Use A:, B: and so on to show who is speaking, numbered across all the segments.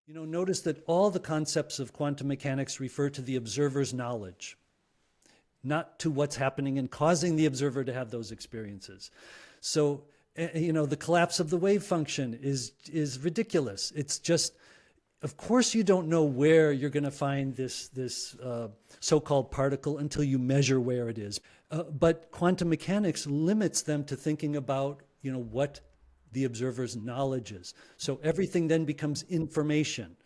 A: Notice that all the concepts of quantum mechanics refer to the observer's knowledge, not to what's happening and causing the observer to have those experiences. So, the collapse of the wave function is ridiculous. It's just, of course, you don't know where you're going to find this so-called particle until you measure where it is. But quantum mechanics limits them to thinking about, what the observer's knowledge is. So everything then becomes information.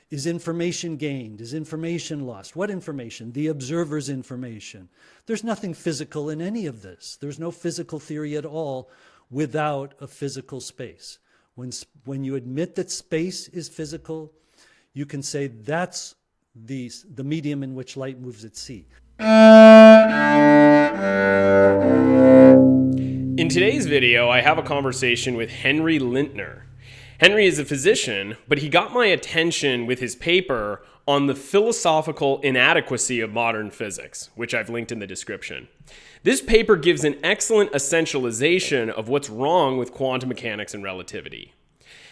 A: Is information gained? Is information lost? What information? The observer's information. There's nothing physical in any of this. There's no physical theory at all without a physical space. When you admit that space is physical, you can say that's the medium in which light moves at sea.
B: In today's video, I have a conversation with Henry Lindner. Henry is a physician, but he got my attention with his paper on the philosophical inadequacy of modern physics, which I've linked in the description. This paper gives an excellent essentialization of what's wrong with quantum mechanics and relativity.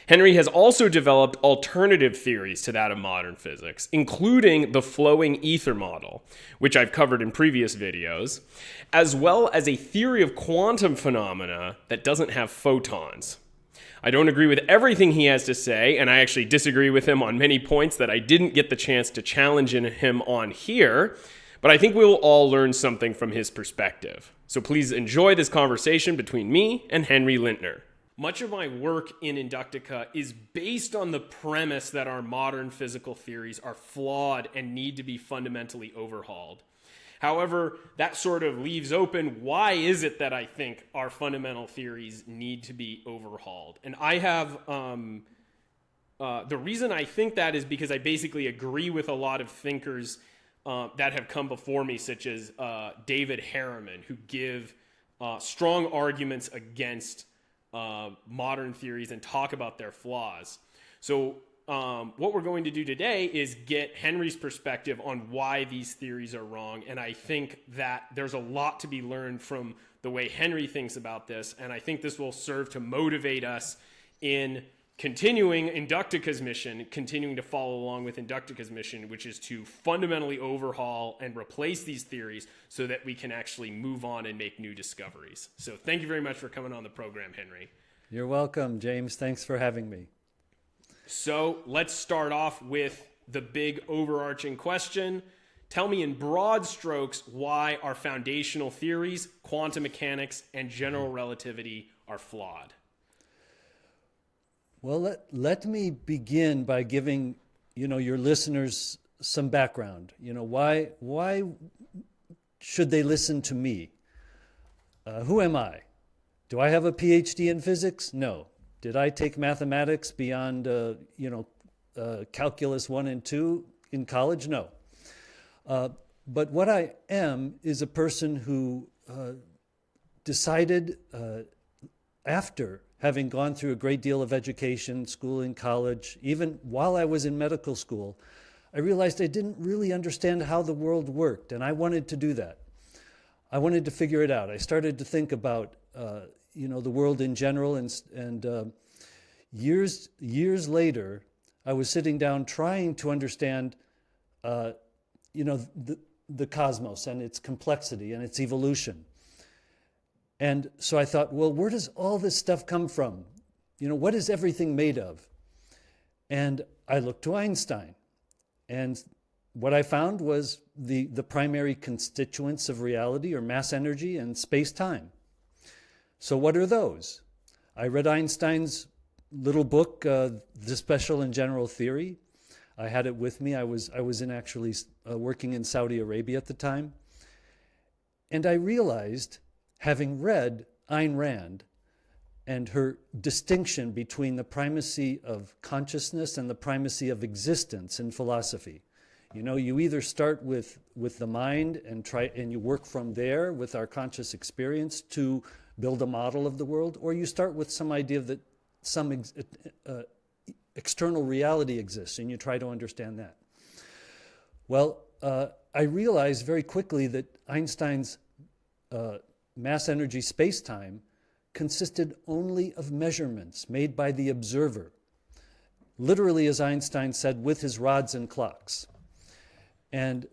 B: Henry has also developed alternative theories to that of modern physics, including the flowing ether model, which I've covered in previous videos, as well as a theory of quantum phenomena that doesn't have photons. I don't agree with everything he has to say, and I actually disagree with him on many points that I didn't get the chance to challenge him on here, but I think we will all learn something from his perspective. So please enjoy this conversation between me and Henry Lindner. Much of my work in Inductica is based on the premise that our modern physical theories are flawed and need to be fundamentally overhauled. However, that sort of leaves open, why is it that I think our fundamental theories need to be overhauled? And I have, the reason I think that is because I basically agree with a lot of thinkers that have come before me, such as David Harriman, who give strong arguments against modern theories and talk about their flaws. So what we're going to do today is get Henry's perspective on why these theories are wrong. And I think that there's a lot to be learned from the way Henry thinks about this. And I think this will serve to motivate us in continuing Inductica's mission, continuing to follow along with Inductica's mission, which is to fundamentally overhaul and replace these theories so that we can actually move on and make new discoveries. So thank you very much for coming on the program, Henry.
A: You're welcome, James. Thanks for having me.
B: So let's start off with the big overarching question. Tell me in broad strokes why our foundational theories, quantum mechanics, and general relativity are flawed.
A: Well, let me begin by giving, your listeners some background. Why should they listen to me? Who am I? Do I have a PhD in physics? No. Did I take mathematics beyond, calculus 1 and 2 in college? No. But what I am is a person who decided after having gone through a great deal of education, schooling, college, even while I was in medical school, I realized I didn't really understand how the world worked, and I wanted to do that. I wanted to figure it out. I started to think about, the world in general, and years later, I was sitting down trying to understand, the cosmos and its complexity and its evolution. And so I thought, well, where does all this stuff come from? What is everything made of? And I looked to Einstein. And what I found was the primary constituents of reality are mass energy and space-time. So what are those? I read Einstein's little book, The Special and General Theory. I had it with me. I was working in Saudi Arabia at the time. And I realized, having read Ayn Rand and her distinction between the primacy of consciousness and the primacy of existence in philosophy. You either start with the mind and you work from there with our conscious experience to build a model of the world, or you start with some idea that some external reality exists and you try to understand that. Well, I realized very quickly that Einstein's mass energy space-time consisted only of measurements made by the observer, literally, as Einstein said, with his rods and clocks. And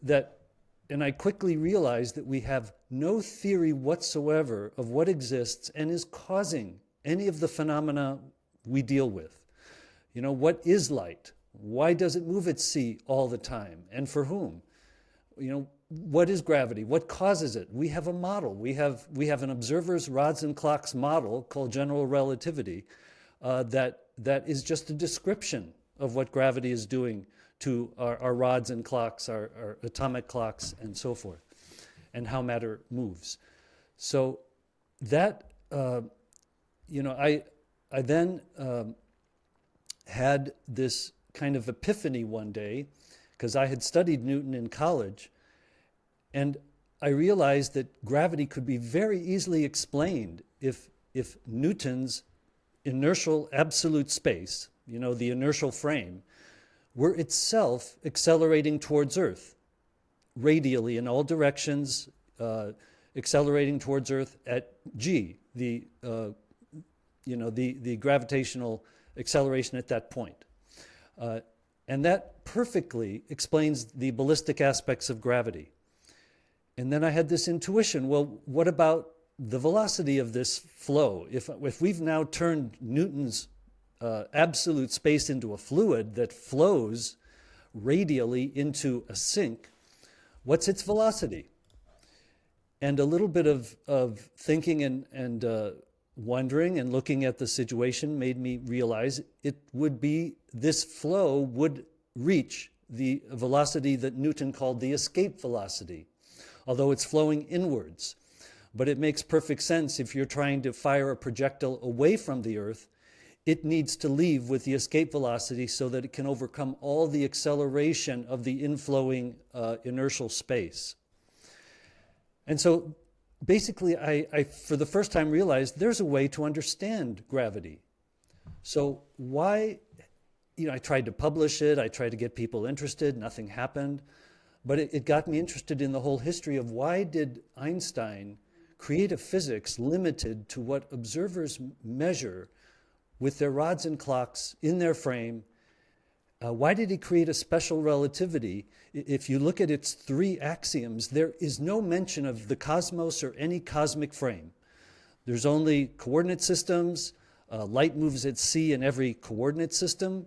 A: I quickly realized that we have no theory whatsoever of what exists and is causing any of the phenomena we deal with. What is light? Why does it move at sea all the time? And for whom? What is gravity? What causes it? We have a model. We have an observer's rods and clocks model called general relativity that is just a description of what gravity is doing to our rods and clocks, our atomic clocks, and so forth, and how matter moves. So that, I then had this kind of epiphany one day, because I had studied Newton in college, and I realized that gravity could be very easily explained if Newton's inertial absolute space, the inertial frame, were itself accelerating towards Earth, radially in all directions, accelerating towards Earth at g, the gravitational acceleration at that point. And that perfectly explains the ballistic aspects of gravity. And then I had this intuition, well, what about the velocity of this flow? If we've now turned Newton's absolute space into a fluid that flows radially into a sink, what's its velocity? And a little bit of thinking and wondering and looking at the situation made me realize this flow would reach the velocity that Newton called the escape velocity, although it's flowing inwards. But it makes perfect sense if you're trying to fire a projectile away from the Earth, it needs to leave with the escape velocity so that it can overcome all the acceleration of the inflowing inertial space. And so basically, I for the first time realized there's a way to understand gravity. So why, I tried to publish it, I tried to get people interested, nothing happened. But it got me interested in the whole history of why did Einstein create a physics limited to what observers measure with their rods and clocks in their frame. Why did he create a special relativity? If you look at its 3 axioms, there is no mention of the cosmos or any cosmic frame. There's only coordinate systems. Light moves at c in every coordinate system,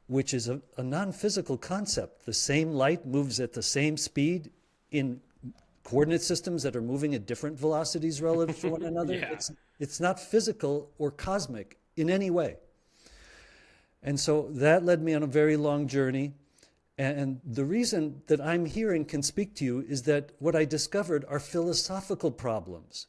A: which is a non-physical concept. The same light moves at the same speed in coordinate systems that are moving at different velocities relative to one another.
B: Yeah.
A: It's not physical or cosmic in any way. And so that led me on a very long journey. And the reason that I'm here and can speak to you is that what I discovered are philosophical problems.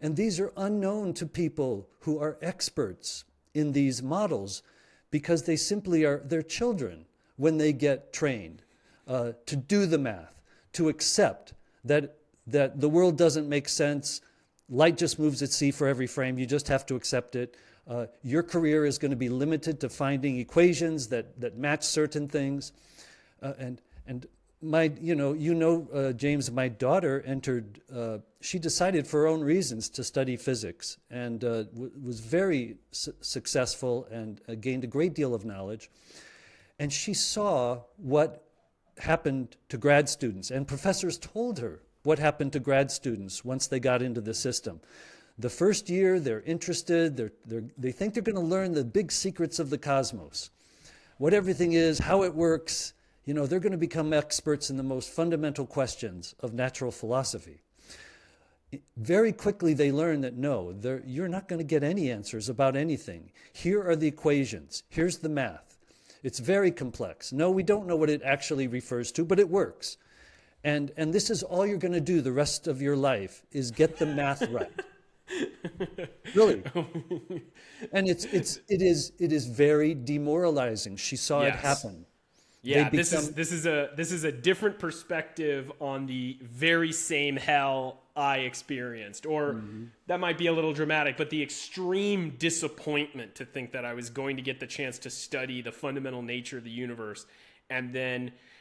A: And these are unknown to people who are experts in these models because they simply they're children when they get trained to do the math, to accept that the world doesn't make sense. Light just moves at c for every frame. You just have to accept it. Your career is going to be limited to finding equations that match certain things. And my, James, my daughter entered, she decided for her own reasons to study physics and was very successful and gained a great deal of knowledge. And she saw what happened to grad students, and professors told her what happened to grad students once they got into the system. The first year, they're interested, they think they're going to learn the big secrets of the cosmos, what everything is, how it works. They're going to become experts in the most fundamental questions of natural philosophy. Very quickly, they learn that no, you're not going to get any answers about anything. Here are the equations. Here's the math. It's very complex. No, we don't know what it actually refers to, but it works. And this is all you're going to do the rest of your life is get the math right. Really. And it is very demoralizing. She saw it happen.
B: Yeah, this is a different perspective on the very same hell I experienced. Or that might be a little dramatic, but the extreme disappointment to think that I was going to get the chance to study the fundamental nature of the universe. And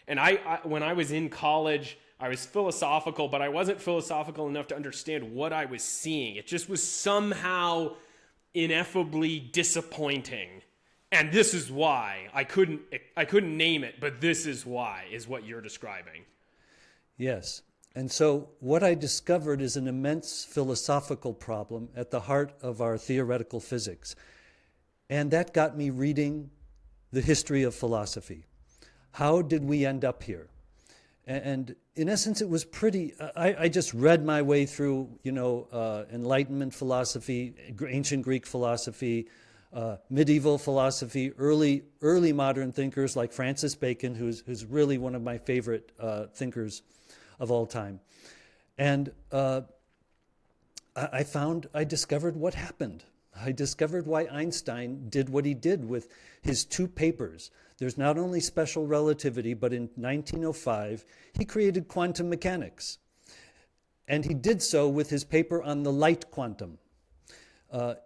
B: I when I was in college, I was philosophical, but I wasn't philosophical enough to understand what I was seeing. It just was somehow ineffably disappointing. And this is why I couldn't name it, but this is why is what you're describing.
A: Yes. And so what I discovered is an immense philosophical problem at the heart of our theoretical physics. And that got me reading the history of philosophy. How did we end up here? And in essence, it was pretty, I just read my way through, Enlightenment philosophy, ancient Greek philosophy, medieval philosophy, early modern thinkers like Francis Bacon, who's really one of my favorite thinkers of all time. And I discovered what happened. I discovered why Einstein did what he did with his two papers. There's not only special relativity, but in 1905, he created quantum mechanics. And he did so with his paper on the light quantum,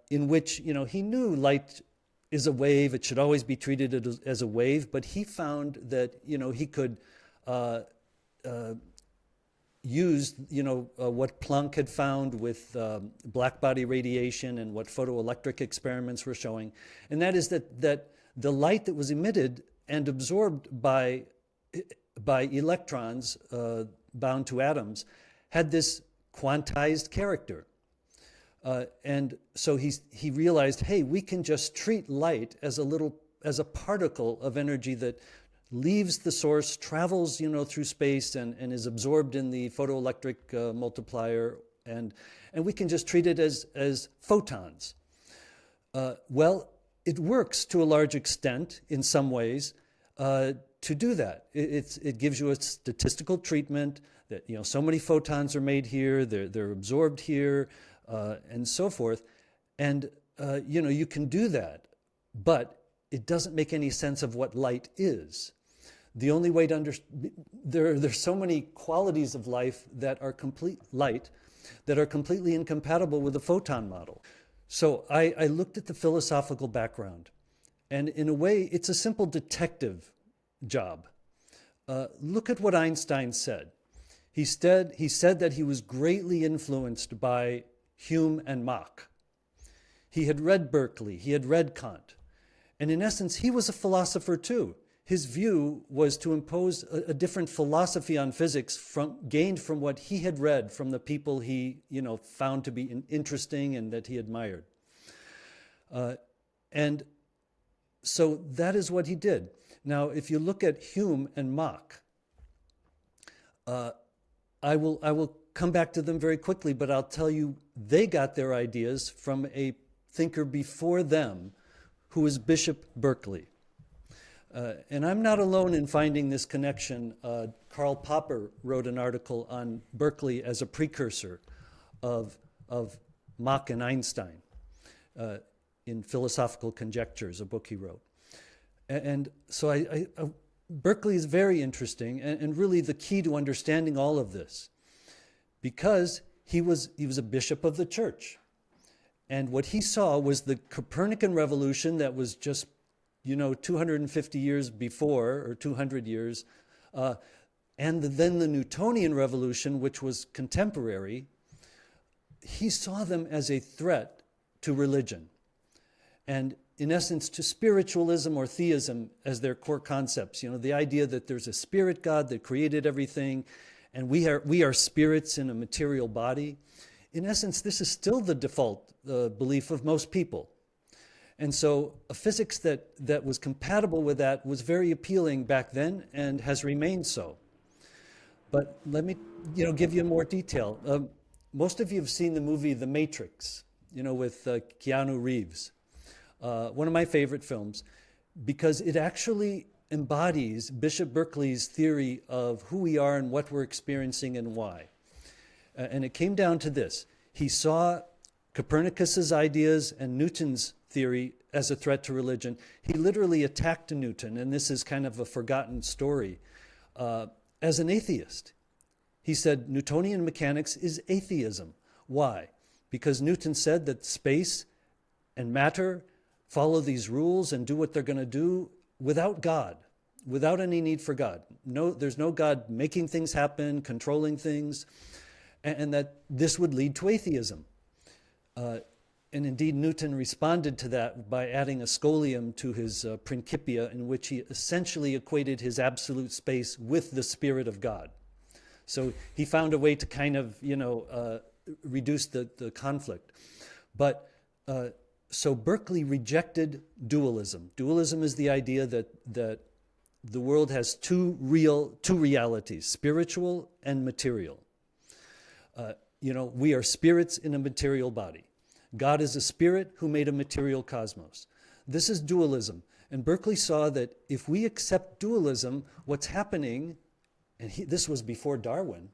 A: in which, he knew light is a wave. It should always be treated as a wave. But he found that, he could used, what Planck had found with blackbody radiation and what photoelectric experiments were showing, and that is that the light that was emitted and absorbed by electrons bound to atoms had this quantized character. And so he realized, hey, we can just treat light as a particle of energy that leaves the source, travels, through space and is absorbed in the photoelectric multiplier, and we can just treat it as photons. Well, it works to a large extent in some ways to do that. It gives you a statistical treatment that, so many photons are made here, they're absorbed here, and so forth. And, you can do that, but it doesn't make any sense of what light is. The only way to understand, there's so many qualities of life that are completely incompatible with the photon model. So I looked at the philosophical background, and in a way, it's a simple detective job. Look at what Einstein said. He said that he was greatly influenced by Hume and Mach. He had read Berkeley, he had read Kant, and in essence, he was a philosopher too. His view was to impose a different philosophy on physics gained from what he had read from the people he, found to be interesting and that he admired. And so that is what he did. Now, if you look at Hume and Mach, I will come back to them very quickly, but I'll tell you they got their ideas from a thinker before them who was Bishop Berkeley. And I'm not alone in finding this connection. Karl Popper wrote an article on Berkeley as a precursor of Mach and Einstein in Philosophical Conjectures, a book he wrote. And so Berkeley is very interesting and really the key to understanding all of this, because he was a bishop of the church. And what he saw was the Copernican revolution that was just 250 years before, or 200 years, and then the Newtonian revolution, which was contemporary. He saw them as a threat to religion, and in essence to spiritualism or theism as their core concepts. The idea that there's a spirit God that created everything, and we are spirits in a material body. In essence, this is still the default belief of most people. And so a physics that was compatible with that was very appealing back then and has remained so. But let me give you more detail. Most of you have seen the movie The Matrix, with Keanu Reeves. One of my favorite films, because it actually embodies Bishop Berkeley's theory of who we are and what we're experiencing and why. And it came down to this. He saw Copernicus's ideas and Newton's theory as a threat to religion. He literally attacked Newton, and this is kind of a forgotten story, as an atheist. He said Newtonian mechanics is atheism. Why? Because Newton said that space and matter follow these rules and do what they're going to do without God, without any need for God. There's no God making things happen, controlling things, and that this would lead to atheism. And indeed, Newton responded to that by adding a scholium to his Principia, in which he essentially equated his absolute space with the Spirit of God. So he found a way to kind of, reduce the conflict. But so Berkeley rejected dualism. Dualism is the idea that the world has two realities, spiritual and material. We are spirits in a material body. God is a spirit who made a material cosmos. This is dualism. And Berkeley saw that if we accept dualism, what's happening, and this was before Darwin,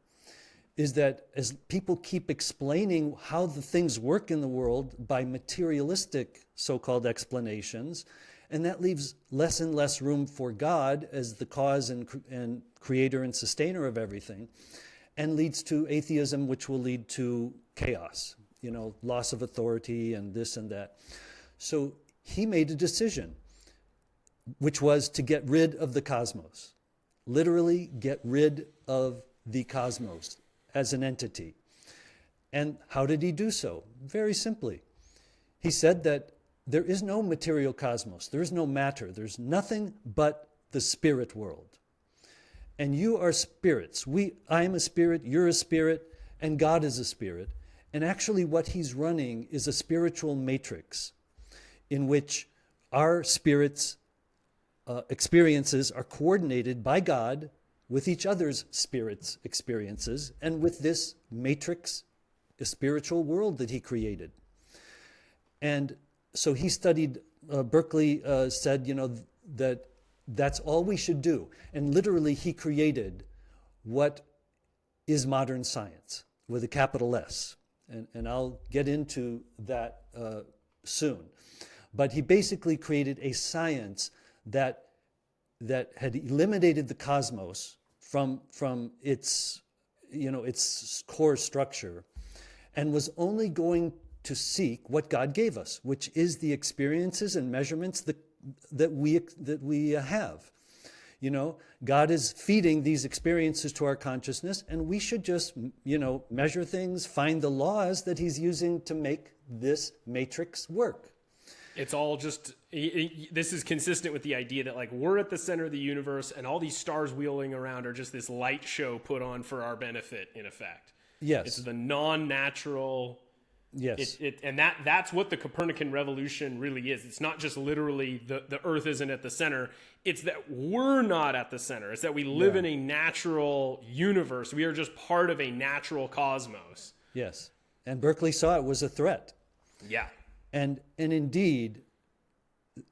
A: is that as people keep explaining how the things work in the world by materialistic so-called explanations, and that leaves less and less room for God as the cause and creator and sustainer of everything, and leads to atheism, which will lead to chaos, loss of authority and this and that. So he made a decision, which was to get rid of the cosmos, literally get rid of the cosmos as an entity. And how did he do so? Very simply. He said that there is no material cosmos, there is no matter, there's nothing but the spirit world. And you are spirits. I am a spirit, you're a spirit, and God is a spirit. And actually what he's running is a spiritual matrix in which our spirits' experiences are coordinated by God with each other's spirits' experiences and with this matrix, a spiritual world that he created. And so he studied, Berkeley said, that that's all we should do. And literally he created what is modern science with a capital S. And I'll get into that soon. But he basically created a science that had eliminated the cosmos from its core structure, and was only going to seek what God gave us, which is the experiences and measurements that we have. God is feeding these experiences to our consciousness, and we should just, measure things, find the laws that he's using to make this matrix work.
B: It's all just, this is consistent with the idea that we're at the center of the universe and all these stars wheeling around are just this light show put on for our benefit, in effect.
A: Yes.
B: It's the non-natural.
A: Yes.
B: And that's what the Copernican revolution really is. It's not just literally the Earth isn't at the center. It's that we're not at the center. It's that we live in a natural universe. We are just part of a natural cosmos.
A: Yes. And Berkeley saw it was a threat.
B: Yeah.
A: And indeed,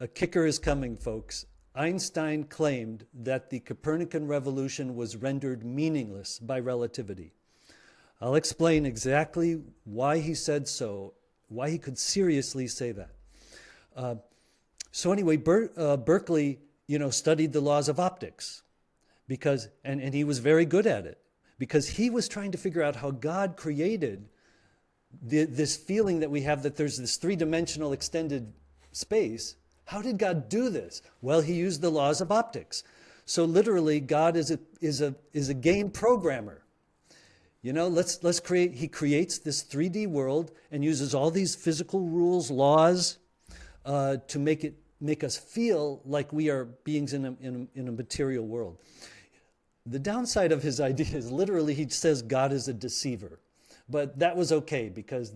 A: a kicker is coming, folks. Einstein claimed that the Copernican revolution was rendered meaningless by relativity. I'll explain exactly why he said so, why he could seriously say that. So anyway, Berkeley, studied the laws of optics because, and he was very good at it because he was trying to figure out how God created this feeling that we have that there's this three-dimensional extended space. How did God do this? Well, he used the laws of optics. So literally, God is a game programmer. Let's create. He creates this 3D world and uses all these physical rules, laws, to make us feel like we are beings in a material world. The downside of his idea is literally he says God is a deceiver. But that was okay because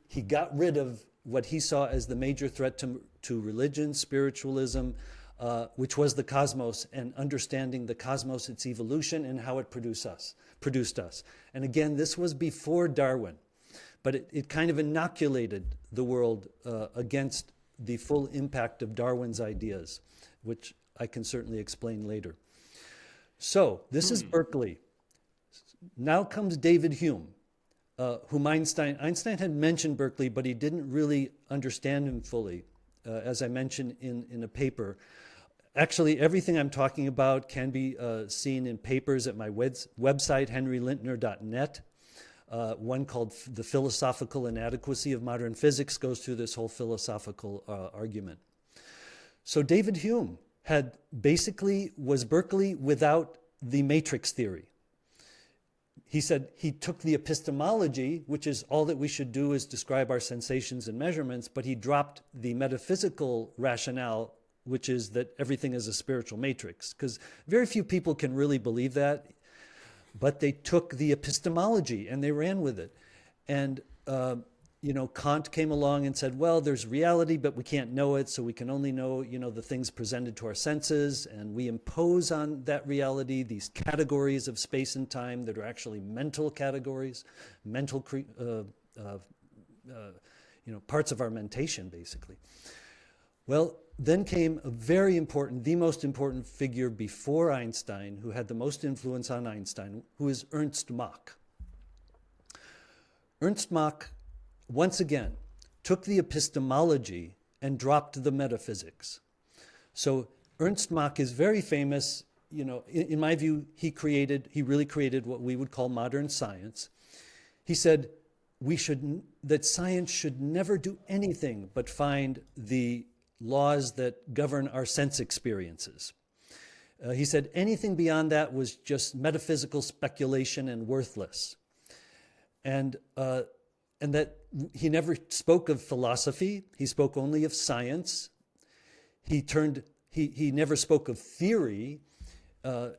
A: he got rid of what he saw as the major threat to religion, spiritualism, which was the cosmos, and understanding the cosmos, its evolution, and how it produced us. And again, this was before Darwin, but it kind of inoculated the world against the full impact of Darwin's ideas, which I can certainly explain later. So this is Berkeley. Now comes David Hume. Whom Einstein had mentioned Berkeley, but he didn't really understand him fully, as I mentioned in a paper. Actually, everything I'm talking about can be seen in papers at my website, henrylindner.net. One called The Philosophical Inadequacy of Modern Physics goes through this whole philosophical argument. So David Hume was Berkeley without the matrix theory. he said he took the epistemology, which is all that we should do is describe our sensations and measurements, but he dropped the metaphysical rationale, which is that everything is a spiritual matrix. Because very few people can really believe that, but they took the epistemology and they ran with it. And Kant came along and said, well, there's reality, but we can't know it, so we can only know, the things presented to our senses, and we impose on that reality these categories of space and time that are actually mental categories, mental, parts of our mentation, basically. Well, then came the most important figure before Einstein, who had the most influence on Einstein, who is Ernst Mach. Ernst Mach, once again, took the epistemology and dropped the metaphysics. So Ernst Mach is very famous. In my view, he really created what we would call modern science. He said that science should never do anything but find the laws that govern our sense experiences. He said anything beyond that was just metaphysical speculation and worthless. And that he never spoke of philosophy. He spoke only of science. He never spoke of theory.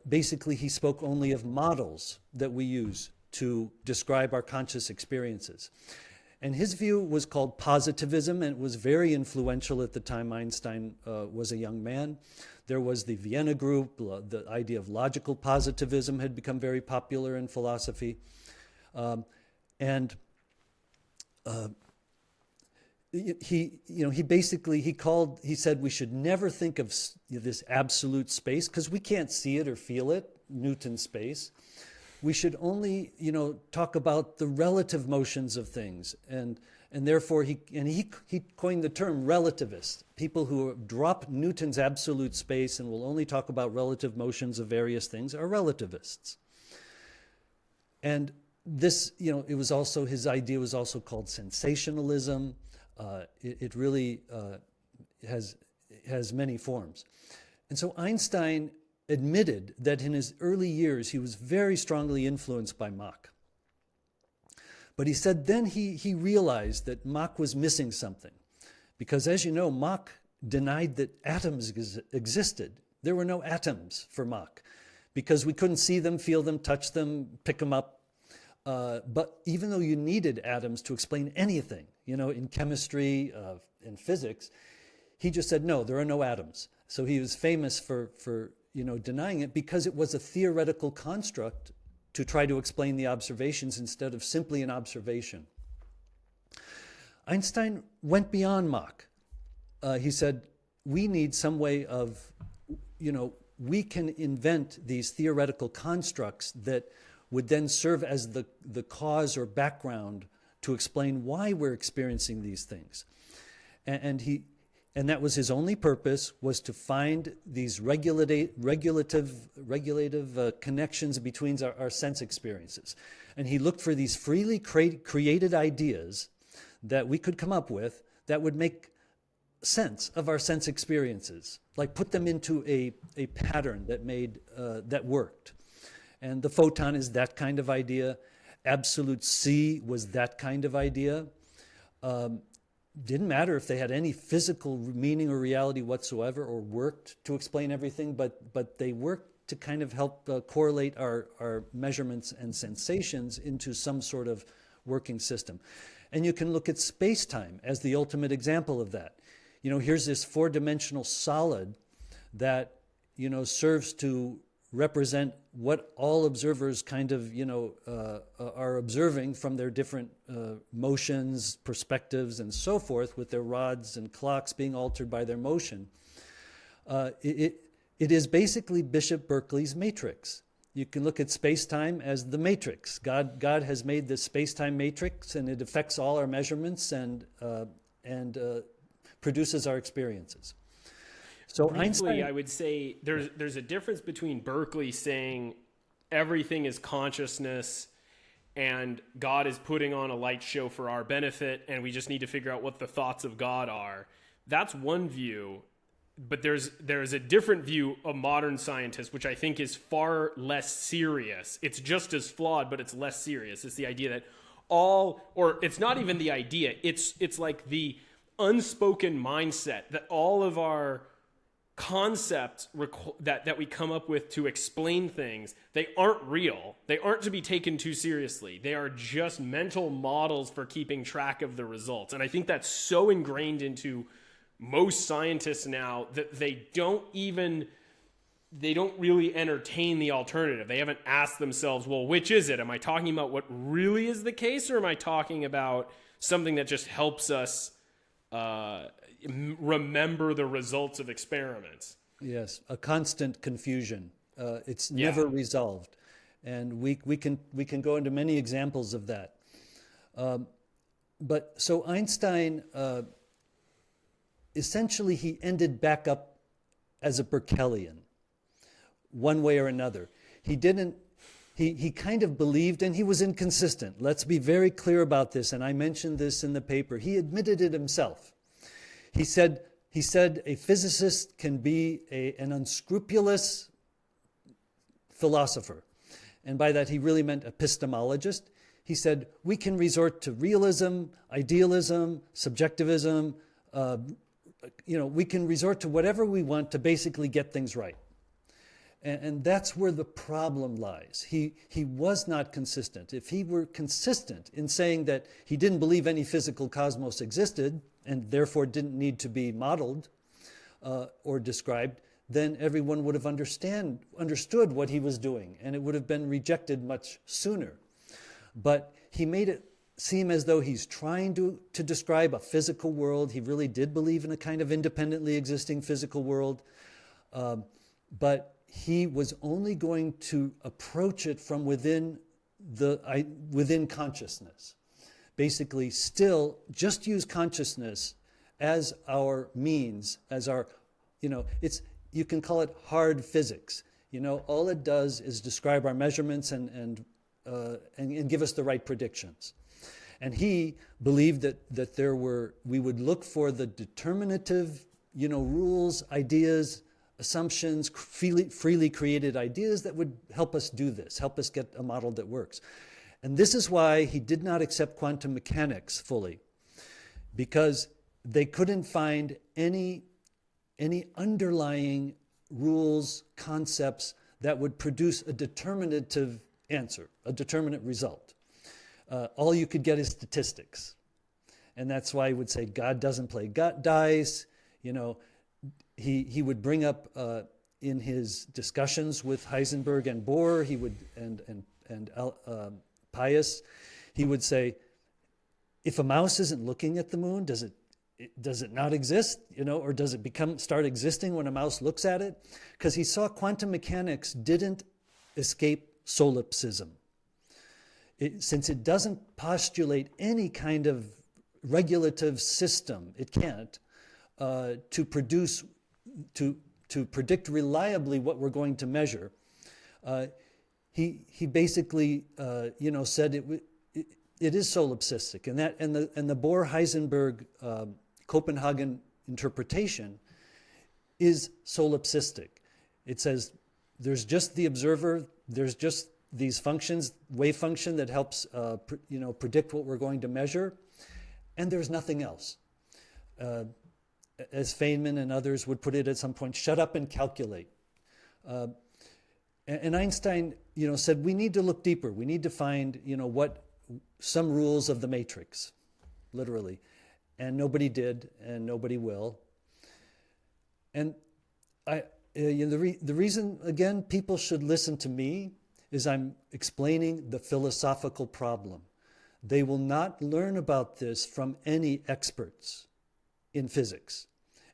A: Basically, he spoke only of models that we use to describe our conscious experiences. And his view was called positivism, and it was very influential at the time Einstein was a young man. There was the Vienna group. The idea of logical positivism had become very popular in philosophy. He said we should never think of this absolute space because we can't see it or feel it, Newton's space. We should only, talk about the relative motions of things, and therefore he coined the term relativist. People who drop Newton's absolute space and will only talk about relative motions of various things are relativists. And this, it was also, his idea was also called sensationalism. It really has many forms. And so Einstein admitted that in his early years he was very strongly influenced by Mach. But he said then he realized that Mach was missing something. Because as you know, Mach denied that atoms existed. There were no atoms for Mach because we couldn't see them, feel them, touch them, pick them up. But even though you needed atoms to explain anything, in chemistry, in physics, he just said, no, there are no atoms. So he was famous for denying it because it was a theoretical construct to try to explain the observations instead of simply an observation. Einstein went beyond Mach. He said, we need some way of, we can invent these theoretical constructs that would then serve as the cause or background to explain why we're experiencing these things. And that was his only purpose, was to find these regulative connections between our sense experiences. And he looked for these freely created ideas that we could come up with that would make sense of our sense experiences, like put them into a pattern that worked. And the photon is that kind of idea. Absolute C was that kind of idea. Didn't matter if they had any physical meaning or reality whatsoever or worked to explain everything, but they worked to kind of help correlate our measurements and sensations into some sort of working system. And you can look at space-time as the ultimate example of that. Here's this four-dimensional solid that, serves to represent what all observers kind of, are observing from their different motions, perspectives, and so forth, with their rods and clocks being altered by their motion. It is basically Bishop Berkeley's matrix. You can look at space-time as the matrix. God has made this space-time matrix, and it affects all our measurements and produces our experiences. So
B: briefly,
A: Einstein,
B: I would say there's a difference between Berkeley saying everything is consciousness and God is putting on a light show for our benefit and we just need to figure out what the thoughts of God are. That's one view. but there's a different view of modern scientists, which I think is far less serious. It's just as flawed, but it's less serious. It's the idea that or it's not even the idea. It's like the unspoken mindset that all of our concepts that we come up with to explain things, they aren't real. They aren't to be taken too seriously. They are just mental models for keeping track of the results. And I think that's so ingrained into most scientists now that they don't really entertain the alternative. They haven't asked themselves, well, which is it? Am I talking about what really is the case, or am I talking about something that just helps us remember the results of experiments?
A: Yes, a constant confusion. It's never resolved, and we can go into many examples of that. But so Einstein, essentially, he ended back up as a Berkeleyan, one way or another. He kind of believed, and he was inconsistent. Let's be very clear about this, and I mentioned this in the paper. He admitted it himself. He said a physicist can be an unscrupulous philosopher. And by that, he really meant epistemologist. He said, we can resort to realism, idealism, subjectivism. We can resort to whatever we want to basically get things right. And that's where the problem lies. He was not consistent. If he were consistent in saying that he didn't believe any physical cosmos existed and therefore didn't need to be modeled or described, then everyone would have understood what he was doing, and it would have been rejected much sooner. But he made it seem as though he's trying to describe a physical world. He really did believe in a kind of independently existing physical world. But he was only going to approach it from within consciousness. Basically, still just use consciousness as our means, as our, you can call it hard physics. All it does is describe our measurements and give us the right predictions. And he believed that we would look for the determinative, rules, ideas, assumptions, freely created ideas that would help us do this, help us get a model that works. And this is why he did not accept quantum mechanics fully, because they couldn't find any underlying rules, concepts that would produce a determinative answer, a determinate result. All you could get is statistics. And that's why he would say God doesn't play dice. He would bring up in his discussions with Heisenberg and Bohr, he would and Pius, he would say, if a mouse isn't looking at the moon, does it not exist? Or does it start existing when a mouse looks at it? Because he saw quantum mechanics didn't escape solipsism. Since it doesn't postulate any kind of regulative system, it can't, to predict reliably what we're going to measure. He basically said it is solipsistic, and the Bohr-Heisenberg Copenhagen interpretation is solipsistic. It says there's just the observer, there's just these functions, wave function that helps predict what we're going to measure, and there's nothing else. As Feynman and others would put it at some point, shut up and calculate. And Einstein, said we need to look deeper. We need to find, what some rules of the matrix, literally. And nobody did, and nobody will. And the reason, again, people should listen to me is I'm explaining the philosophical problem. They will not learn about this from any experts in physics.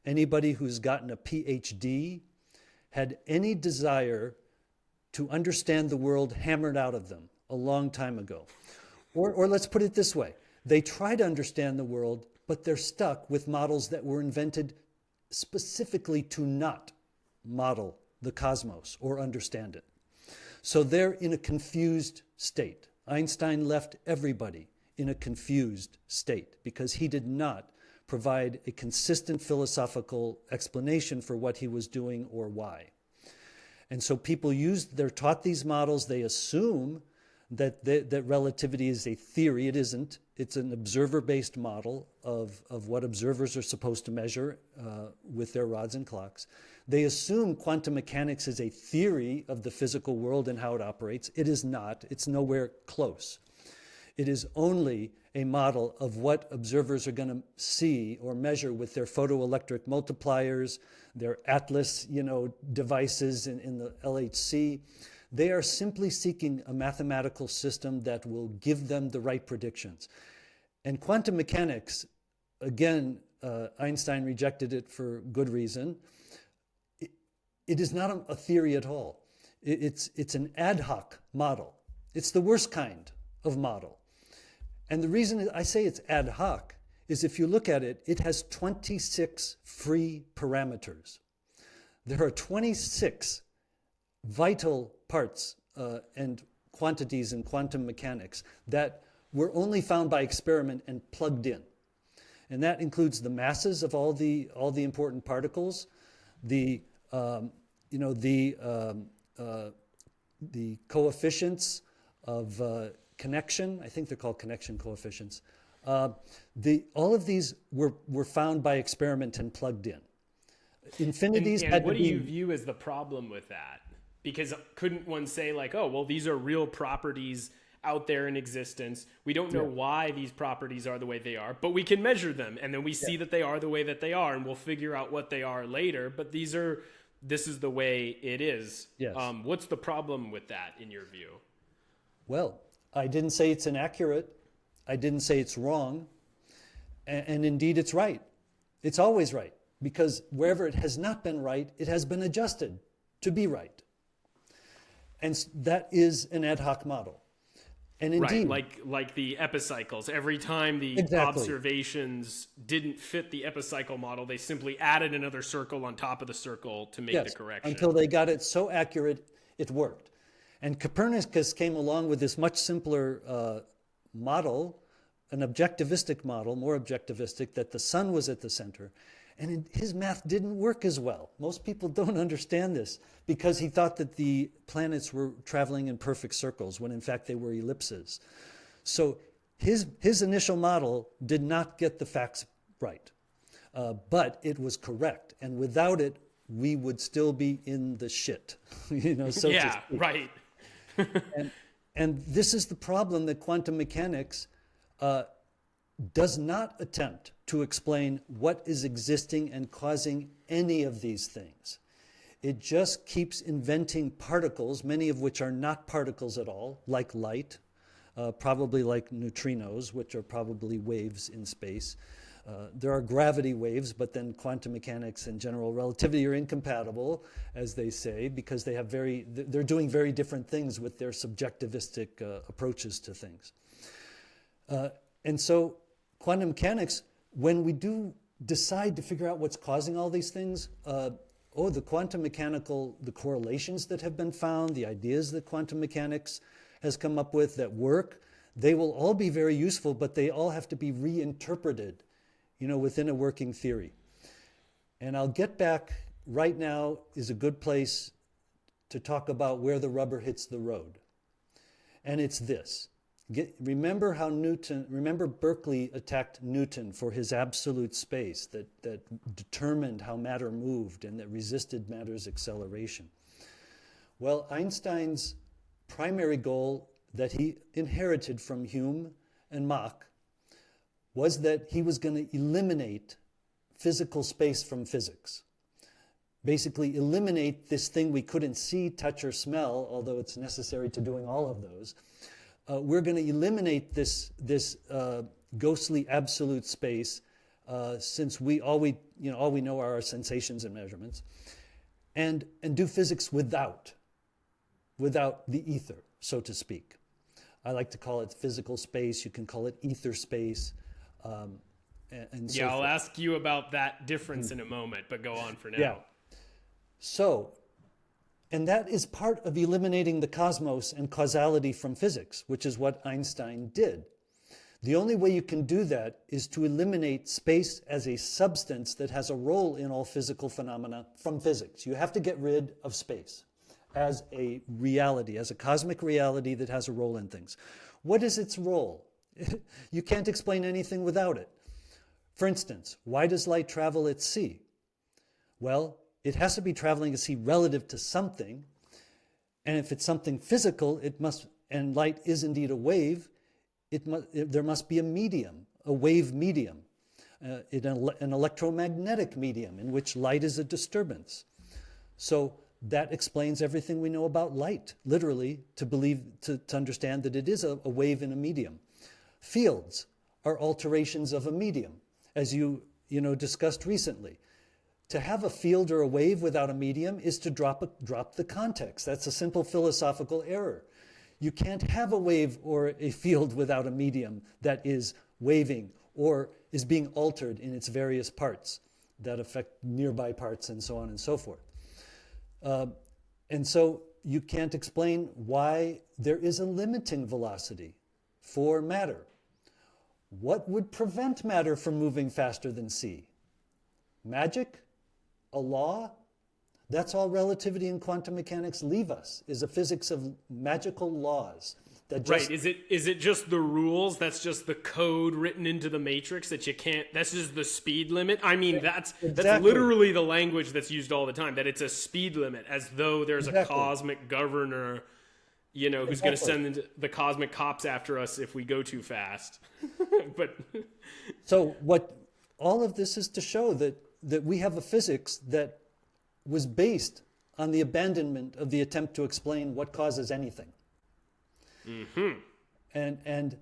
A: Anybody who's gotten a PhD had any desire to understand the world hammered out of them a long time ago. Or let's put it this way. They try to understand the world, but they're stuck with models that were invented specifically to not model the cosmos or understand it. So they're in a confused state. Einstein left everybody in a confused state because he did not provide a consistent philosophical explanation for what he was doing or why. And so people they're taught these models, they assume that relativity is a theory. It isn't. It's an observer-based model of what observers are supposed to measure with their rods and clocks. They assume quantum mechanics is a theory of the physical world and how it operates. It is not. It's nowhere close. It is only a model of what observers are going to see or measure with their photoelectric multipliers, their Atlas, devices in the LHC. They are simply seeking a mathematical system that will give them the right predictions. And quantum mechanics, again, Einstein rejected it for good reason. It is not a theory at all. It's an ad hoc model. It's the worst kind of model. And the reason I say it's ad hoc is if you look at it, it has 26 free parameters. There are 26 vital parts and quantities in quantum mechanics that were only found by experiment and plugged in. And that includes the masses of all the important particles, the coefficients of connection. I think they're called connection coefficients. All of these were found by experiment and plugged in. Infinities
B: and
A: had
B: what
A: to
B: do
A: be,
B: you view as the problem with that? Because couldn't one say like, oh, well, these are real properties out there in existence. We don't know why these properties are the way they are, but we can measure them. And then we see that they are the way that they are, and we'll figure out what they are later. But this is the way it is.
A: Yes.
B: What's the problem with that in your view?
A: Well, I didn't say it's inaccurate. I didn't say it's wrong. And indeed, it's right. It's always right. Because wherever it has not been right, it has been adjusted to be right. And that is an ad hoc model. And indeed,
B: like the epicycles. Every time the observations didn't fit the epicycle model, they simply added another circle on top of the circle to make the correction.
A: Until they got it so accurate, it worked. And Copernicus came along with this much simpler model, an objectivistic model, more objectivistic, that the sun was at the center. And his math didn't work as well. Most people don't understand this because he thought that the planets were traveling in perfect circles when in fact they were ellipses. So his initial model did not get the facts right, but it was correct. And without it, we would still be in the shit, so to speak.
B: Right.
A: and this is the problem that quantum mechanics does not attempt to explain what is existing and causing any of these things. It just keeps inventing particles, many of which are not particles at all, like light, probably like neutrinos, which are probably waves in space. There are gravity waves, but then quantum mechanics and general relativity are incompatible, as they say, because they're doing very different things with their subjectivistic approaches to things. And so quantum mechanics, when we do decide to figure out what's causing all these things, the quantum mechanical, the correlations that have been found, the ideas that quantum mechanics has come up with that work, they will all be very useful, but they all have to be reinterpreted, within a working theory. And I'll get back, right now is a good place to talk about where the rubber hits the road. And it's this. Remember Berkeley attacked Newton for his absolute space that determined how matter moved and that resisted matter's acceleration. Well, Einstein's primary goal that he inherited from Hume and Mach was that he was going to eliminate physical space from physics. Basically eliminate this thing we couldn't see, touch, or smell, although it's necessary to doing all of those. We're going to eliminate this ghostly absolute space since all we know are our sensations and measurements, and do physics without the ether, so to speak. I like to call it physical space. You can call it ether space.
B: I'll ask you about that difference in a moment, but go on for now.
A: Yeah. So, and that is part of eliminating the cosmos and causality from physics, which is what Einstein did. The only way you can do that is to eliminate space as a substance that has a role in all physical phenomena from physics. You have to get rid of space as a reality, as a cosmic reality that has a role in things. What is its role? You can't explain anything without it. For instance, why does light travel at sea? Well, it has to be traveling at sea relative to something. And if it's something physical, it must, and light is indeed a wave, there must be a medium, a wave medium, an electromagnetic medium in which light is a disturbance. So that explains everything we know about light, literally, to understand that it is a wave in a medium. Fields are alterations of a medium, as you discussed recently. To have a field or a wave without a medium is to drop the context. That's a simple philosophical error. You can't have a wave or a field without a medium that is waving or is being altered in its various parts that affect nearby parts and so on and so forth. And so you can't explain why there is a limiting velocity for matter. What would prevent matter from moving faster than c? Magic? A law? That's all relativity and quantum mechanics leave us, is a physics of magical laws. That just,
B: right. Is it just the rules? That's just the code written into the matrix that you can't, that's just the speed limit? I mean, that's literally the language that's used all the time, that it's a speed limit, as though there's a cosmic governor, who's going to send the cosmic cops after us if we go too fast. But
A: so what all of this is to show that we have a physics that was based on the abandonment of the attempt to explain what causes anything.
B: Mm-hmm.
A: And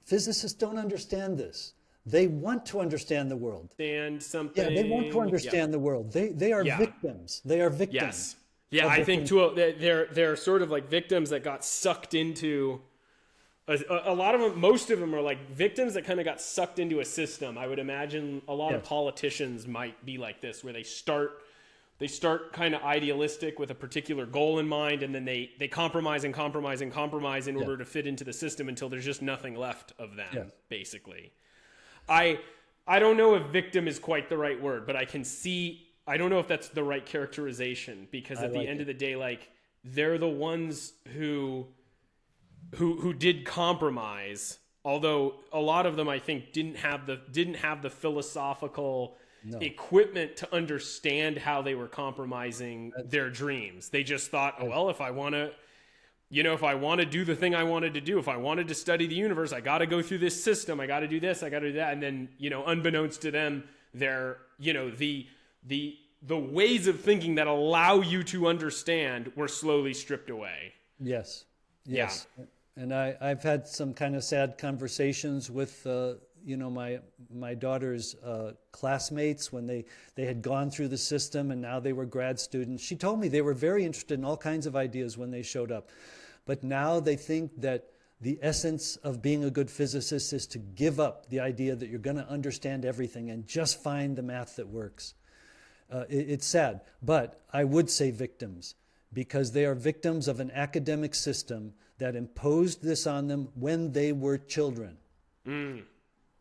A: physicists don't understand this. They want to understand the world.
B: And something.
A: Yeah, they want to understand the world. They are victims. They are victims.
B: Yes. Yeah, I think they're sort of like victims that got sucked into. A lot of them, most of them are like victims that kind of got sucked into a system. I would imagine a lot of politicians might be like this, where they start kind of idealistic with a particular goal in mind, and then they compromise and compromise and compromise in order to fit into the system until there's just nothing left of them, basically. I don't know if victim is quite the right word, but I don't know if that's the right characterization, because at the end of the day, like, they're the ones who did compromise, although a lot of them, I think, didn't have the philosophical equipment to understand how they were compromising their dreams. They just thought, oh, well, if I want to do the thing I wanted to do, if I wanted to study the universe, I got to go through this system. I got to do this. I got to do that. And then, unbeknownst to them, they're, the ways of thinking that allow you to understand were slowly stripped away.
A: Yes.
B: Yeah.
A: And I've had some kind of sad conversations with, my daughter's classmates when they had gone through the system and now they were grad students. She told me they were very interested in all kinds of ideas when they showed up. But now they think that the essence of being a good physicist is to give up the idea that you're going to understand everything and just find the math that works. It's sad, but I would say victims, because they are victims of an academic system that imposed this on them when they were children.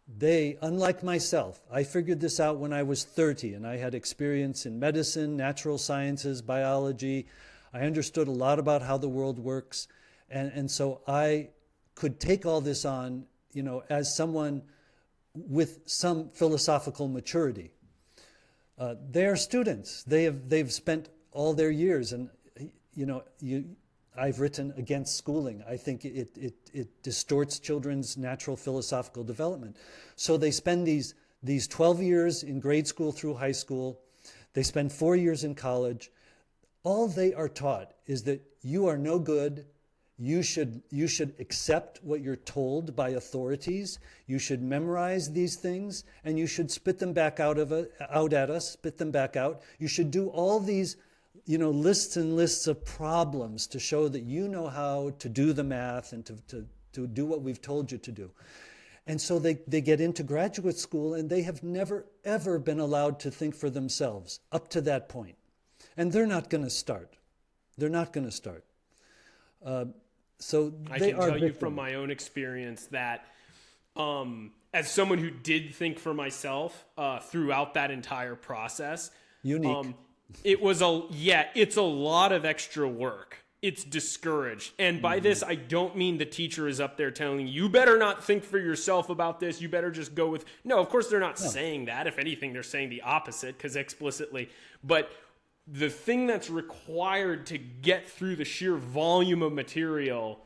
A: They, unlike myself, I figured this out when I was 30 and I had experience in medicine, natural sciences, biology. I understood a lot about how the world works. And so I could take all this on, as someone with some philosophical maturity. They are students. They've spent all their years, and I've written against schooling. I think it distorts children's natural philosophical development. So they spend these 12 years in grade school through high school. They spend 4 years in college. All they are taught is that you are no good. You should accept what you're told by authorities. You should memorize these things, and you should spit them back out at us. Spit them back out. You should do all these, lists and lists of problems to show that you know how to do the math and to do what we've told you to do. And so they get into graduate school, and they have never, ever been allowed to think for themselves up to that point. And they're not going to start. They're not going to start. So
B: I can tell you from my own experience that as someone who did think for myself throughout that entire process.
A: Unique.
B: It's a lot of extra work. It's discouraged. And by this, I don't mean the teacher is up there telling you better not think for yourself about this. You better just go with, no, of course they're not saying that. If anything, they're saying the opposite because explicitly, but the thing that's required to get through the sheer volume of material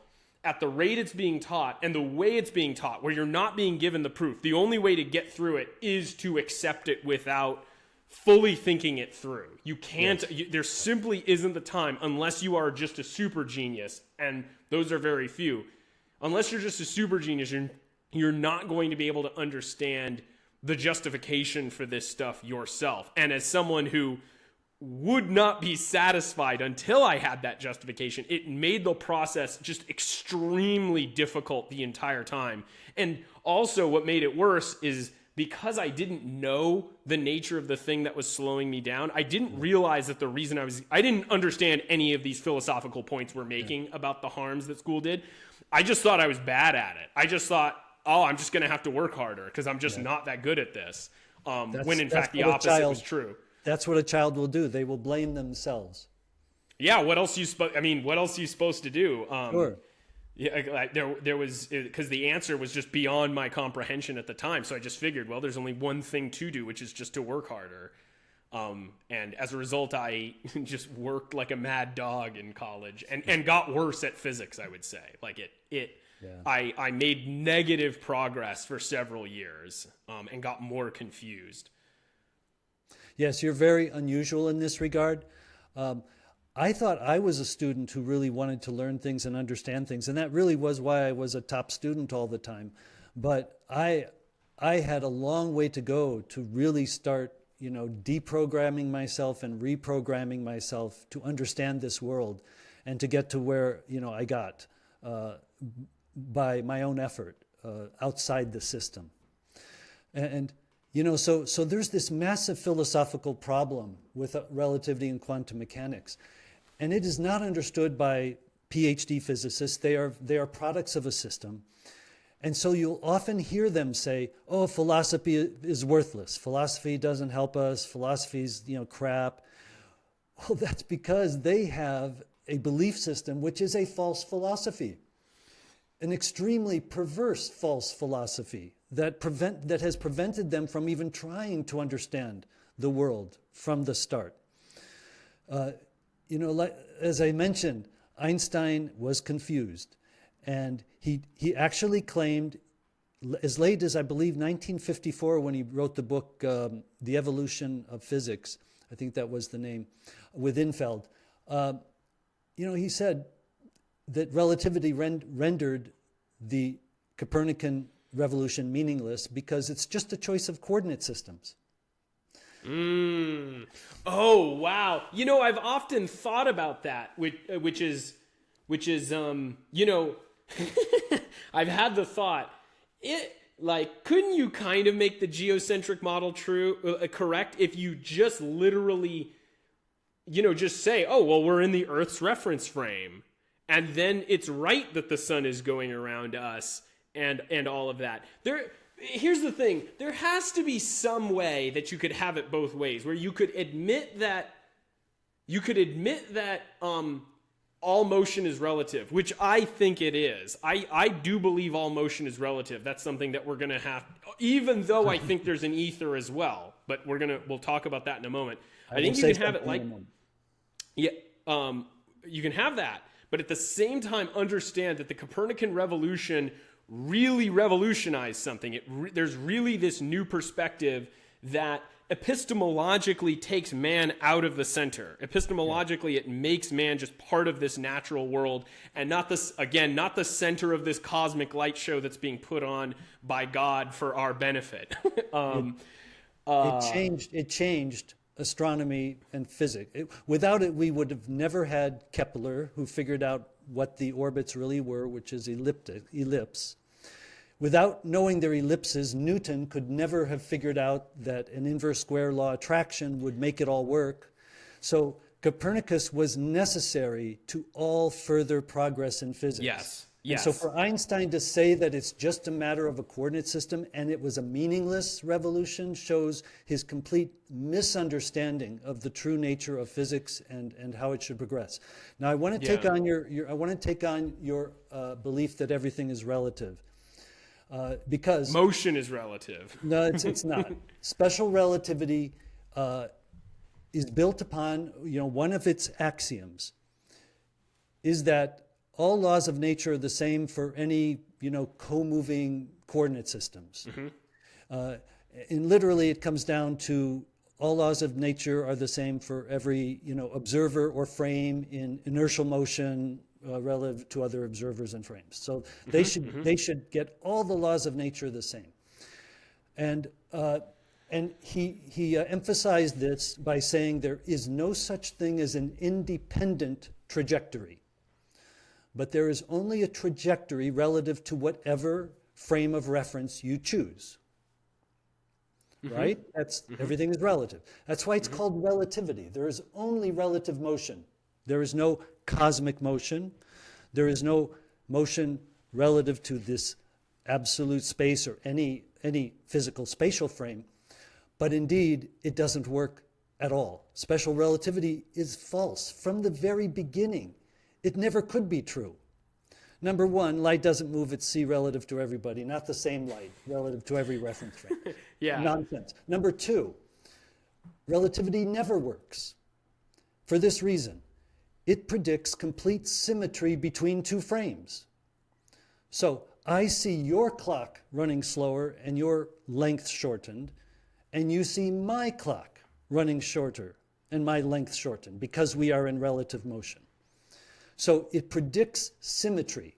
B: at the rate it's being taught and the way it's being taught, where you're not being given the proof, the only way to get through it is to accept it without fully thinking it through. You can't, there simply isn't the time unless you are just a super genius, and those are very few. Unless you're just a super genius, you're not going to be able to understand the justification for this stuff yourself. And as someone who would not be satisfied until I had that justification, it made the process just extremely difficult the entire time. And also what made it worse is because I didn't know the nature of the thing that was slowing me down, I didn't realize that the reason I didn't understand any of these philosophical points we're making about the harms that school did. I just thought I was bad at it. I just thought, oh, I'm just going to have to work harder because I'm just not that good at this. When in fact the opposite was true.
A: That's what a child will do. They will blame themselves.
B: Yeah. What else are you supposed to do?
A: Sure.
B: Yeah, there was, because the answer was just beyond my comprehension at the time. So I just figured, well, there's only one thing to do, which is just to work harder. And as a result, I just worked like a mad dog in college and got worse at physics, I would say. Like I made negative progress for several years and got more confused.
A: Yes, you're very unusual in this regard. I thought I was a student who really wanted to learn things and understand things, and that really was why I was a top student all the time. But I had a long way to go to really start, deprogramming myself and reprogramming myself to understand this world and to get to where, I got by my own effort outside the system. So there's this massive philosophical problem with relativity and quantum mechanics. And it is not understood by PhD physicists. They are products of a system. And so you'll often hear them say, oh, philosophy is worthless. Philosophy doesn't help us. Philosophy's, crap. Well, that's because they have a belief system which is a false philosophy, an extremely perverse false philosophy that has prevented them from even trying to understand the world from the start. As I mentioned, Einstein was confused, and he actually claimed, as late as I believe 1954, when he wrote the book The Evolution of Physics, I think that was the name, with Infeld, he said that relativity rendered the Copernican revolution meaningless because it's just a choice of coordinate systems.
B: Oh, wow. I've often thought about that, which is, I've had the thought, couldn't you kind of make the geocentric model correct if you just literally, just say, oh, well, we're in the Earth's reference frame. And then it's right that the sun is going around us and all of that. Here's the thing. There has to be some way that you could have it both ways, where you could admit that all motion is relative, which I think it is. I do believe all motion is relative. That's something that we're going to have, even though I think there's an ether as well, but we'll talk about that in a moment. I think you can have it you can have that, but at the same time understand that the Copernican revolution really revolutionized something. There's really this new perspective that epistemologically takes man out of the center. Epistemologically, it makes man just part of this natural world and not the center of this cosmic light show that's being put on by God for our benefit.
A: It changed astronomy and physics. Without it, we would have never had Kepler, who figured out what the orbits really were, which is ellipse. Without knowing their ellipses, Newton could never have figured out that an inverse square law attraction would make it all work. So Copernicus was necessary to all further progress in physics.
B: Yes.
A: And so
B: Yes.
A: for Einstein to say that it's just a matter of a coordinate system and it was a meaningless revolution shows his complete misunderstanding of the true nature of physics and how it should progress. Now I want to take
B: Yeah.
A: on your belief that everything is relative. Because
B: Motion is relative.
A: no, it's not. Special relativity is built upon, one of its axioms is that all laws of nature are the same for any, co-moving coordinate systems. And literally it comes down to all laws of nature are the same for every, observer or frame in inertial motion relative to other observers and frames. So they should get all the laws of nature the same. And he emphasized this by saying there is no such thing as an independent trajectory. But there is only a trajectory relative to whatever frame of reference you choose. Right? Everything is relative. That's why it's called relativity. There is only relative motion. There is no cosmic motion. There is no motion relative to this absolute space or any physical spatial frame. But indeed, it doesn't work at all. Special relativity is false from the very beginning. It never could be true. Number one, light doesn't move at c relative to everybody, not the same light relative to every reference frame.
B: Yeah.
A: Nonsense. Number two, relativity never works. For this reason, it predicts complete symmetry between two frames. So I see your clock running slower and your length shortened, and you see my clock running shorter and my length shortened because we are in relative motion. So it predicts symmetry,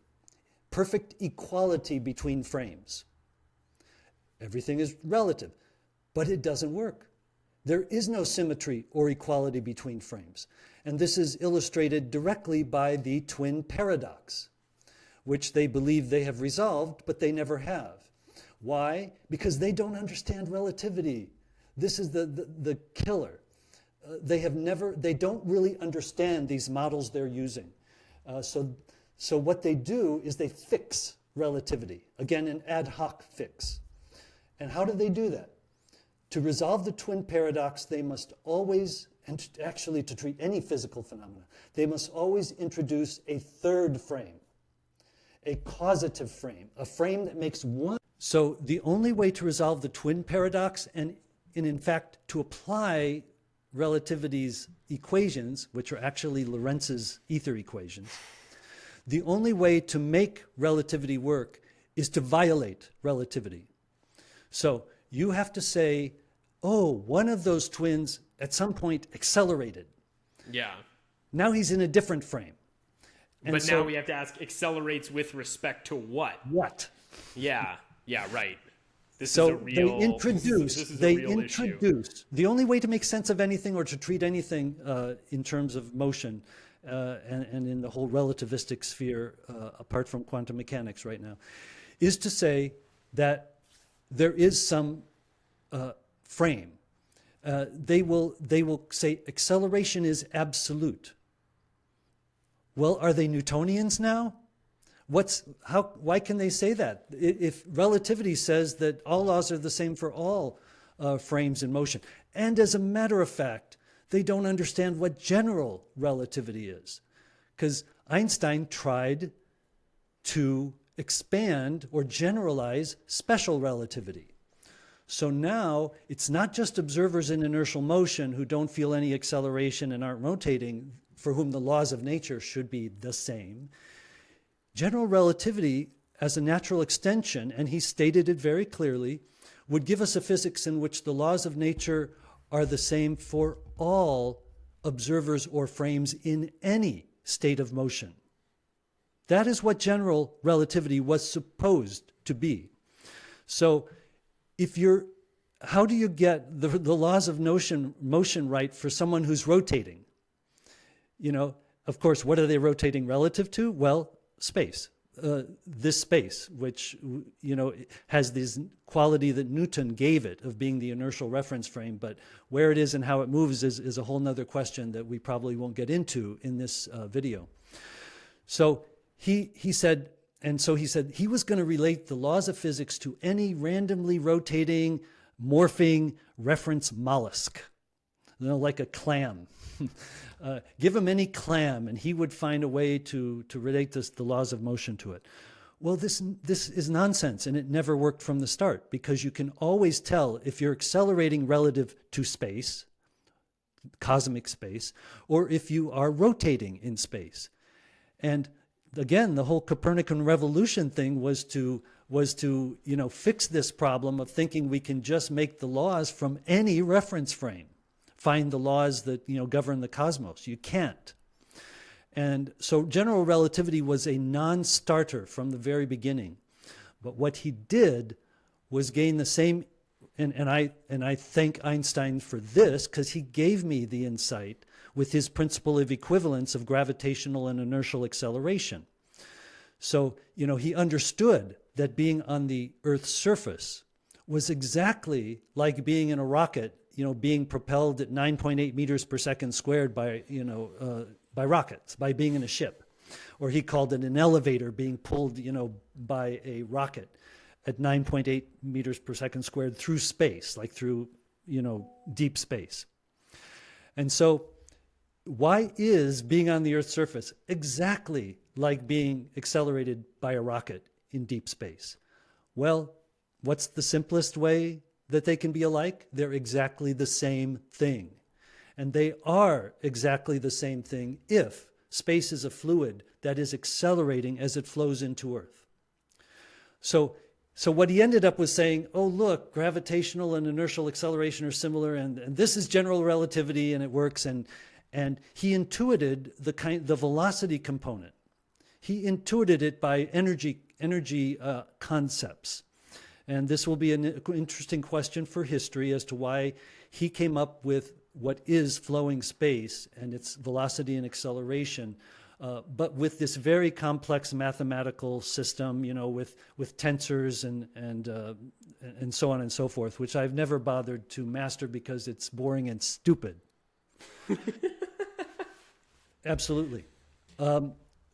A: perfect equality between frames. Everything is relative, but it doesn't work. There is no symmetry or equality between frames. And this is illustrated directly by the twin paradox, which they believe they have resolved, but they never have. Why? Because they don't understand relativity. This is the killer. They don't really understand these models they're using. So what they do is they fix relativity, again, an ad hoc fix. And how do they do that? To resolve the twin paradox, they must always, and actually to treat any physical phenomena, they must always introduce a third frame, a causative frame, a frame that makes one. So the only way to resolve the twin paradox and in fact to apply relativity's equations, which are actually Lorentz's ether equations, the only way to make relativity work is to violate relativity. So you have to say, oh, one of those twins at some point accelerated.
B: Yeah.
A: Now he's in a different frame. And
B: But
A: so,
B: now we have to ask, accelerates with respect to what?
A: what?
B: Yeah. Yeah, right. This
A: So
B: is a real,
A: they introduce,
B: this is a real issue.
A: the only way to make sense of anything or to treat anything in terms of motion and in the whole relativistic sphere, apart from quantum mechanics right now, is to say that there is some frame. They will say acceleration is absolute. Well, are they Newtonians now? Why can they say that? If relativity says that all laws are the same for all frames in motion. And as a matter of fact, they don't understand what general relativity is. Because Einstein tried to expand or generalize special relativity. So now it's not just observers in inertial motion who don't feel any acceleration and aren't rotating, for whom the laws of nature should be the same. General relativity, as a natural extension, and he stated it very clearly, would give us a physics in which the laws of nature are the same for all observers or frames in any state of motion. That is what general relativity was supposed to be. So how do you get the laws of motion right for someone who's rotating? Of course, what are they rotating relative to? Well, space. This space, which has this quality that Newton gave it of being the inertial reference frame, but where it is and how it moves is a whole nother question that we probably won't get into in this video. So he said so he said he was going to relate the laws of physics to any randomly rotating, morphing reference mollusk, like a clam. Give him any clam, and he would find a way to relate the laws of motion to it. Well, this is nonsense, and it never worked from the start, because you can always tell if you're accelerating relative to space, cosmic space, or if you are rotating in space. And again, the whole Copernican revolution thing was to fix this problem of thinking we can just make the laws from any reference frame, find the laws that govern the cosmos. You can't. And so general relativity was a non-starter from the very beginning. But what he did was gain the same, and I thank Einstein for this, because he gave me the insight with his principle of equivalence of gravitational and inertial acceleration. So, he understood that being on the Earth's surface was exactly like being in a rocket, being propelled at 9.8 meters per second squared by rockets, by being in a ship. Or he called it an elevator being pulled, by a rocket at 9.8 meters per second squared through space, like through, deep space. And so why is being on the Earth's surface exactly like being accelerated by a rocket in deep space? Well, what's the simplest way that they can be alike? They're exactly the same thing. And they are exactly the same thing if space is a fluid that is accelerating as it flows into Earth. So what he ended up was saying, oh, look, gravitational and inertial acceleration are similar, and this is general relativity, and it works. And he intuited the velocity component. He intuited it by energy concepts. And this will be an interesting question for history as to why he came up with what is flowing space and its velocity and acceleration, but with this very complex mathematical system, with tensors and so on and so forth, which I've never bothered to master because it's boring and stupid. Absolutely.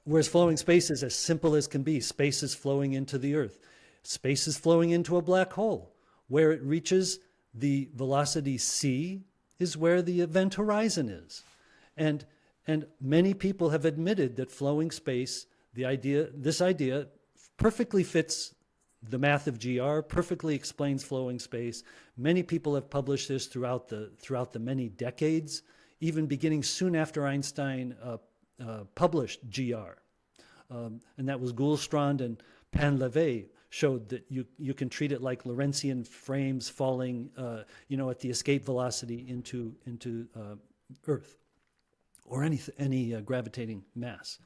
A: Whereas flowing space is as simple as can be. Space is flowing into the Earth. Space is flowing into a black hole. Where it reaches the velocity c is where the event horizon is. And many people have admitted that flowing space, this idea perfectly fits the math of GR, perfectly explains flowing space. Many people have published this throughout the many decades, even beginning soon after Einstein published GR. And that was Goulstrand and Painlevé showed that you can treat it like Lorentzian frames falling, at the escape velocity into Earth, or any gravitating mass.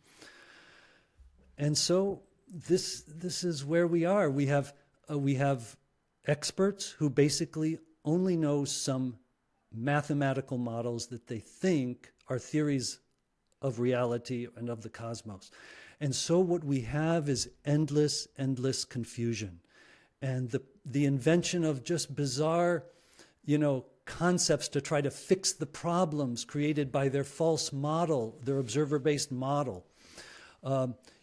A: And so this is where we are. We have experts who basically only know some mathematical models that they think are theories of reality and of the cosmos. And so what we have is endless confusion. And the invention of just bizarre, concepts to try to fix the problems created by their false model, their observer-based model.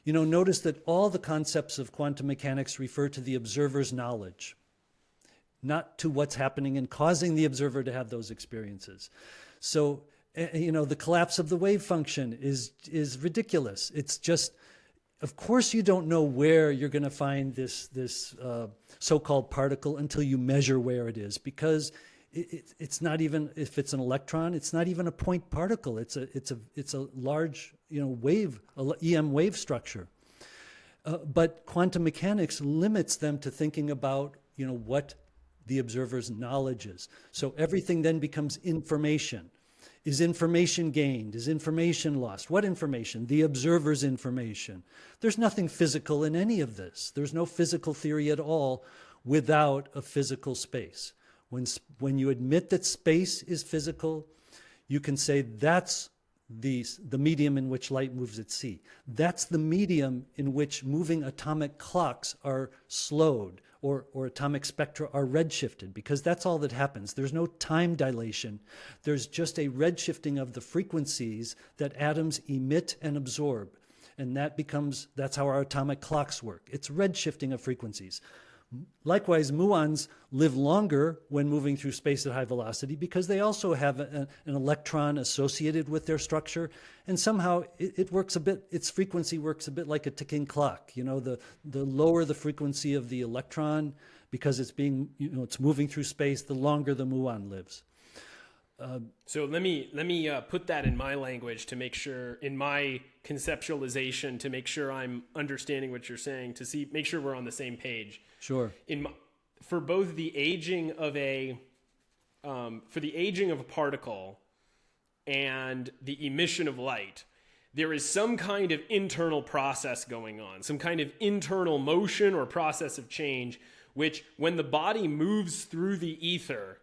A: Notice that all the concepts of quantum mechanics refer to the observer's knowledge, not to what's happening and causing the observer to have those experiences. So, the collapse of the wave function is ridiculous. It's just, of course you don't know where you're going to find this so-called particle until you measure where it is, because it's not even, if it's an electron, it's not even a point particle. It's a large wave, EM wave structure. But quantum mechanics limits them to thinking about what the observer's knowledge is. So everything then becomes information. Is information gained? Is information lost? What information? The observer's information. There's nothing physical in any of this. There's no physical theory at all without a physical space. When you admit that space is physical, you can say that's the medium in which light moves at sea. That's the medium in which moving atomic clocks are slowed, or atomic spectra are redshifted, because that's all that happens. There's no time dilation. There's just a redshifting of the frequencies that atoms emit and absorb. And that's how our atomic clocks work. It's redshifting of frequencies. Likewise, muons live longer when moving through space at high velocity because they also have an electron associated with their structure. And somehow it works a bit, its frequency works a bit like a ticking clock. The lower the frequency of the electron, because it's moving through space, the longer the muon lives.
B: So let me put that in my language to make sure, in my conceptualization, to make sure I'm understanding what you're saying, make sure we're on the same page.
A: Sure.
B: For both the aging of a particle and the emission of light, there is some kind of internal process going on, some kind of internal motion or process of change, which when the body moves through the ether,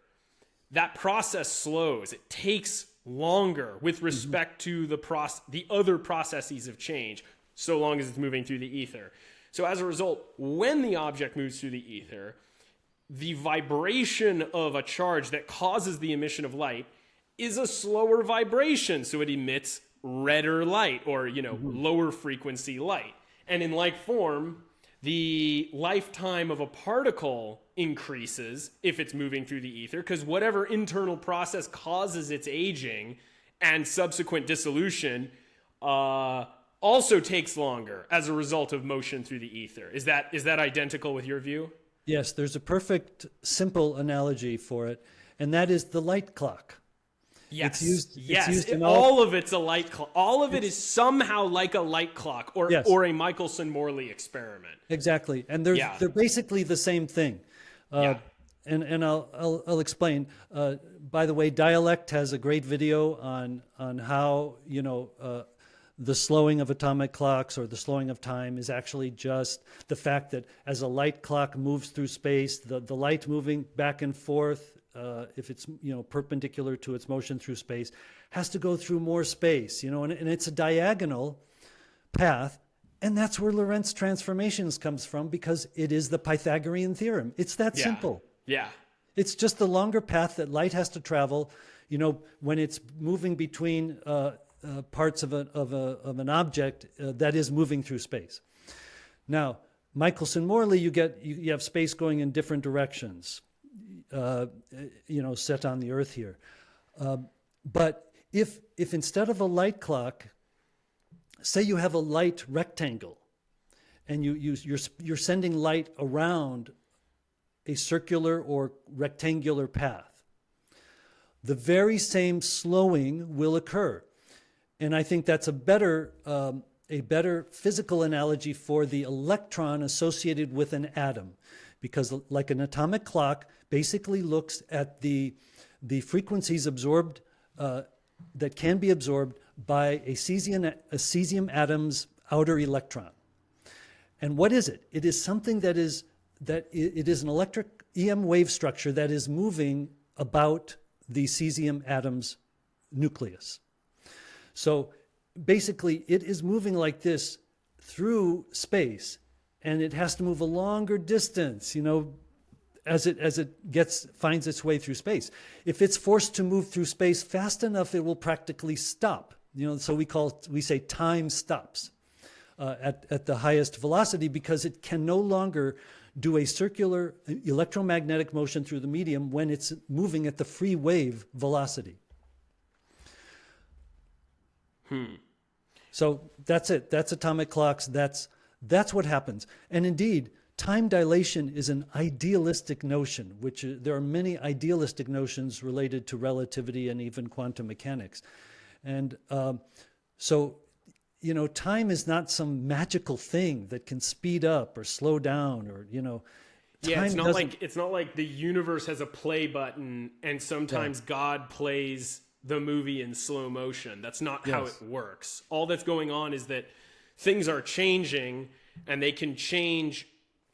B: that process slows. It takes longer with respect to the other processes of change, so long as it's moving through the ether. So as a result, when the object moves through the ether, the vibration of a charge that causes the emission of light is a slower vibration. So it emits redder light, or lower frequency light. And in like form, the lifetime of a particle increases if it's moving through the ether, because whatever internal process causes its aging and subsequent dissolution also takes longer as a result of motion through the ether. Is that identical with your view?
A: Yes, there's a perfect, simple analogy for it, and that is the light clock.
B: Yes,
A: it's used in
B: all of it's a light clock. All of it is somehow like a light clock or a Michelson-Morley experiment.
A: Exactly, and they're basically the same thing. And I'll explain. By the way, Dialect has a great video on how the slowing of atomic clocks or the slowing of time is actually just the fact that as a light clock moves through space, the light moving back and forth, if it's perpendicular to its motion through space, has to go through more space. And it's a diagonal path. And that's where Lorentz transformations comes from, because it is the Pythagorean theorem. It's that simple.
B: Yeah.
A: It's just the longer path that light has to travel, when it's moving between parts of an object that is moving through space. Now, Michelson-Morley, you have space going in different directions, set on the Earth here. But if instead of a light clock, say you have a light rectangle, and you're sending light around a circular or rectangular path, the very same slowing will occur. And I think that's a better physical analogy for the electron associated with an atom, because like an atomic clock basically looks at the frequencies absorbed that can be absorbed by a cesium atom's outer electron. And what is it? It is something it is an electric EM wave structure that is moving about the cesium atom's nucleus. So basically, it is moving like this through space, and it has to move a longer distance, as it finds its way through space. If it's forced to move through space fast enough, it will practically stop. So we say time stops at the highest velocity, because it can no longer do a circular electromagnetic motion through the medium when it's moving at the free wave velocity. So that's it. That's atomic clocks. That's what happens. And indeed, time dilation is an idealistic notion, which there are many idealistic notions related to relativity and even quantum mechanics. And time is not some magical thing that can speed up or slow down, or
B: it's not like the universe has a play button and sometimes God plays the movie in slow motion. That's not how it works. All that's going on is that things are changing, and they can change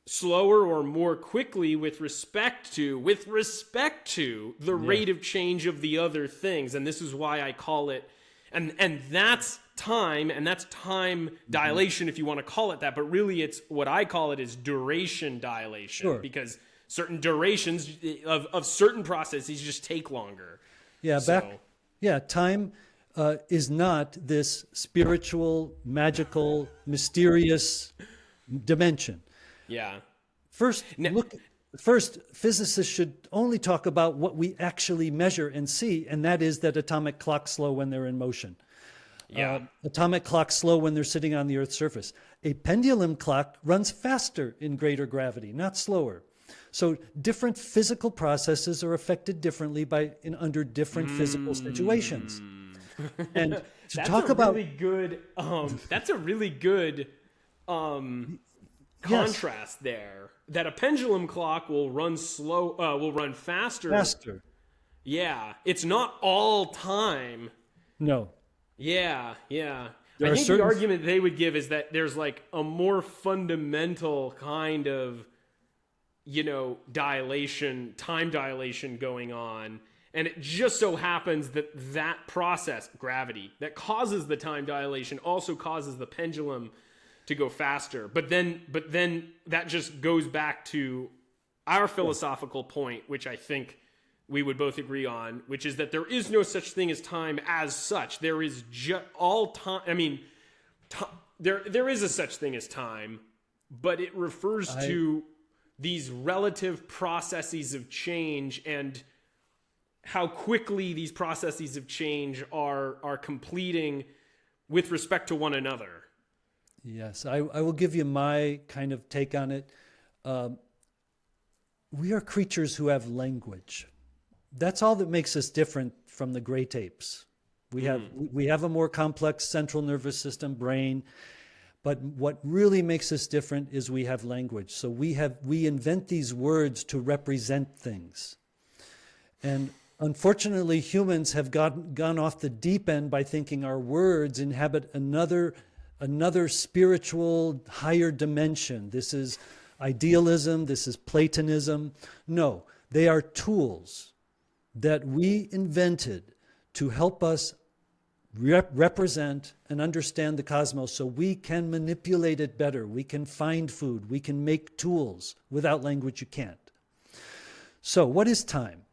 B: slower or more quickly with respect to the rate of change of the other things. And this is why I call it, and that's time, and that's time dilation, if you want to call it that. But really, it's what I call it is duration dilation, because certain durations of certain processes just take longer.
A: Time is not this spiritual, magical, mysterious dimension.
B: Yeah.
A: First, physicists should only talk about what we actually measure and see, and that is that atomic clocks slow when they're in motion.
B: Yeah.
A: Atomic clocks slow when they're sitting on the Earth's surface. A pendulum clock runs faster in greater gravity, not slower. So different physical processes are affected differently under different physical situations. And to talk about
B: that's a really good contrast there. That a pendulum clock will run faster.
A: Faster.
B: Yeah, it's not all time.
A: No.
B: Yeah. I think the argument they would give is that there's like a more fundamental kind of, time dilation going on. And it just so happens that process, gravity, that causes the time dilation also causes the pendulum to go faster. But then that just goes back to our philosophical point, which I think we would both agree on, which is that there is no such thing as time as such. There is all time. I mean, there is a such thing as time, but it refers to these relative processes of change and how quickly these processes of change are completing with respect to one another.
A: Yes, I will give you my kind of take on it. We are creatures who have language. That's all that makes us different from the great apes. We have a more complex central nervous system, brain, but what really makes us different is we have language. So we invent these words to represent things. And unfortunately, humans have gone off the deep end by thinking our words inhabit another spiritual higher dimension. This is idealism, this is Platonism. No, they are tools that we invented to help us represent and understand the cosmos so we can manipulate it better. We can find food. We can make tools. Without language, you can't. So what is time?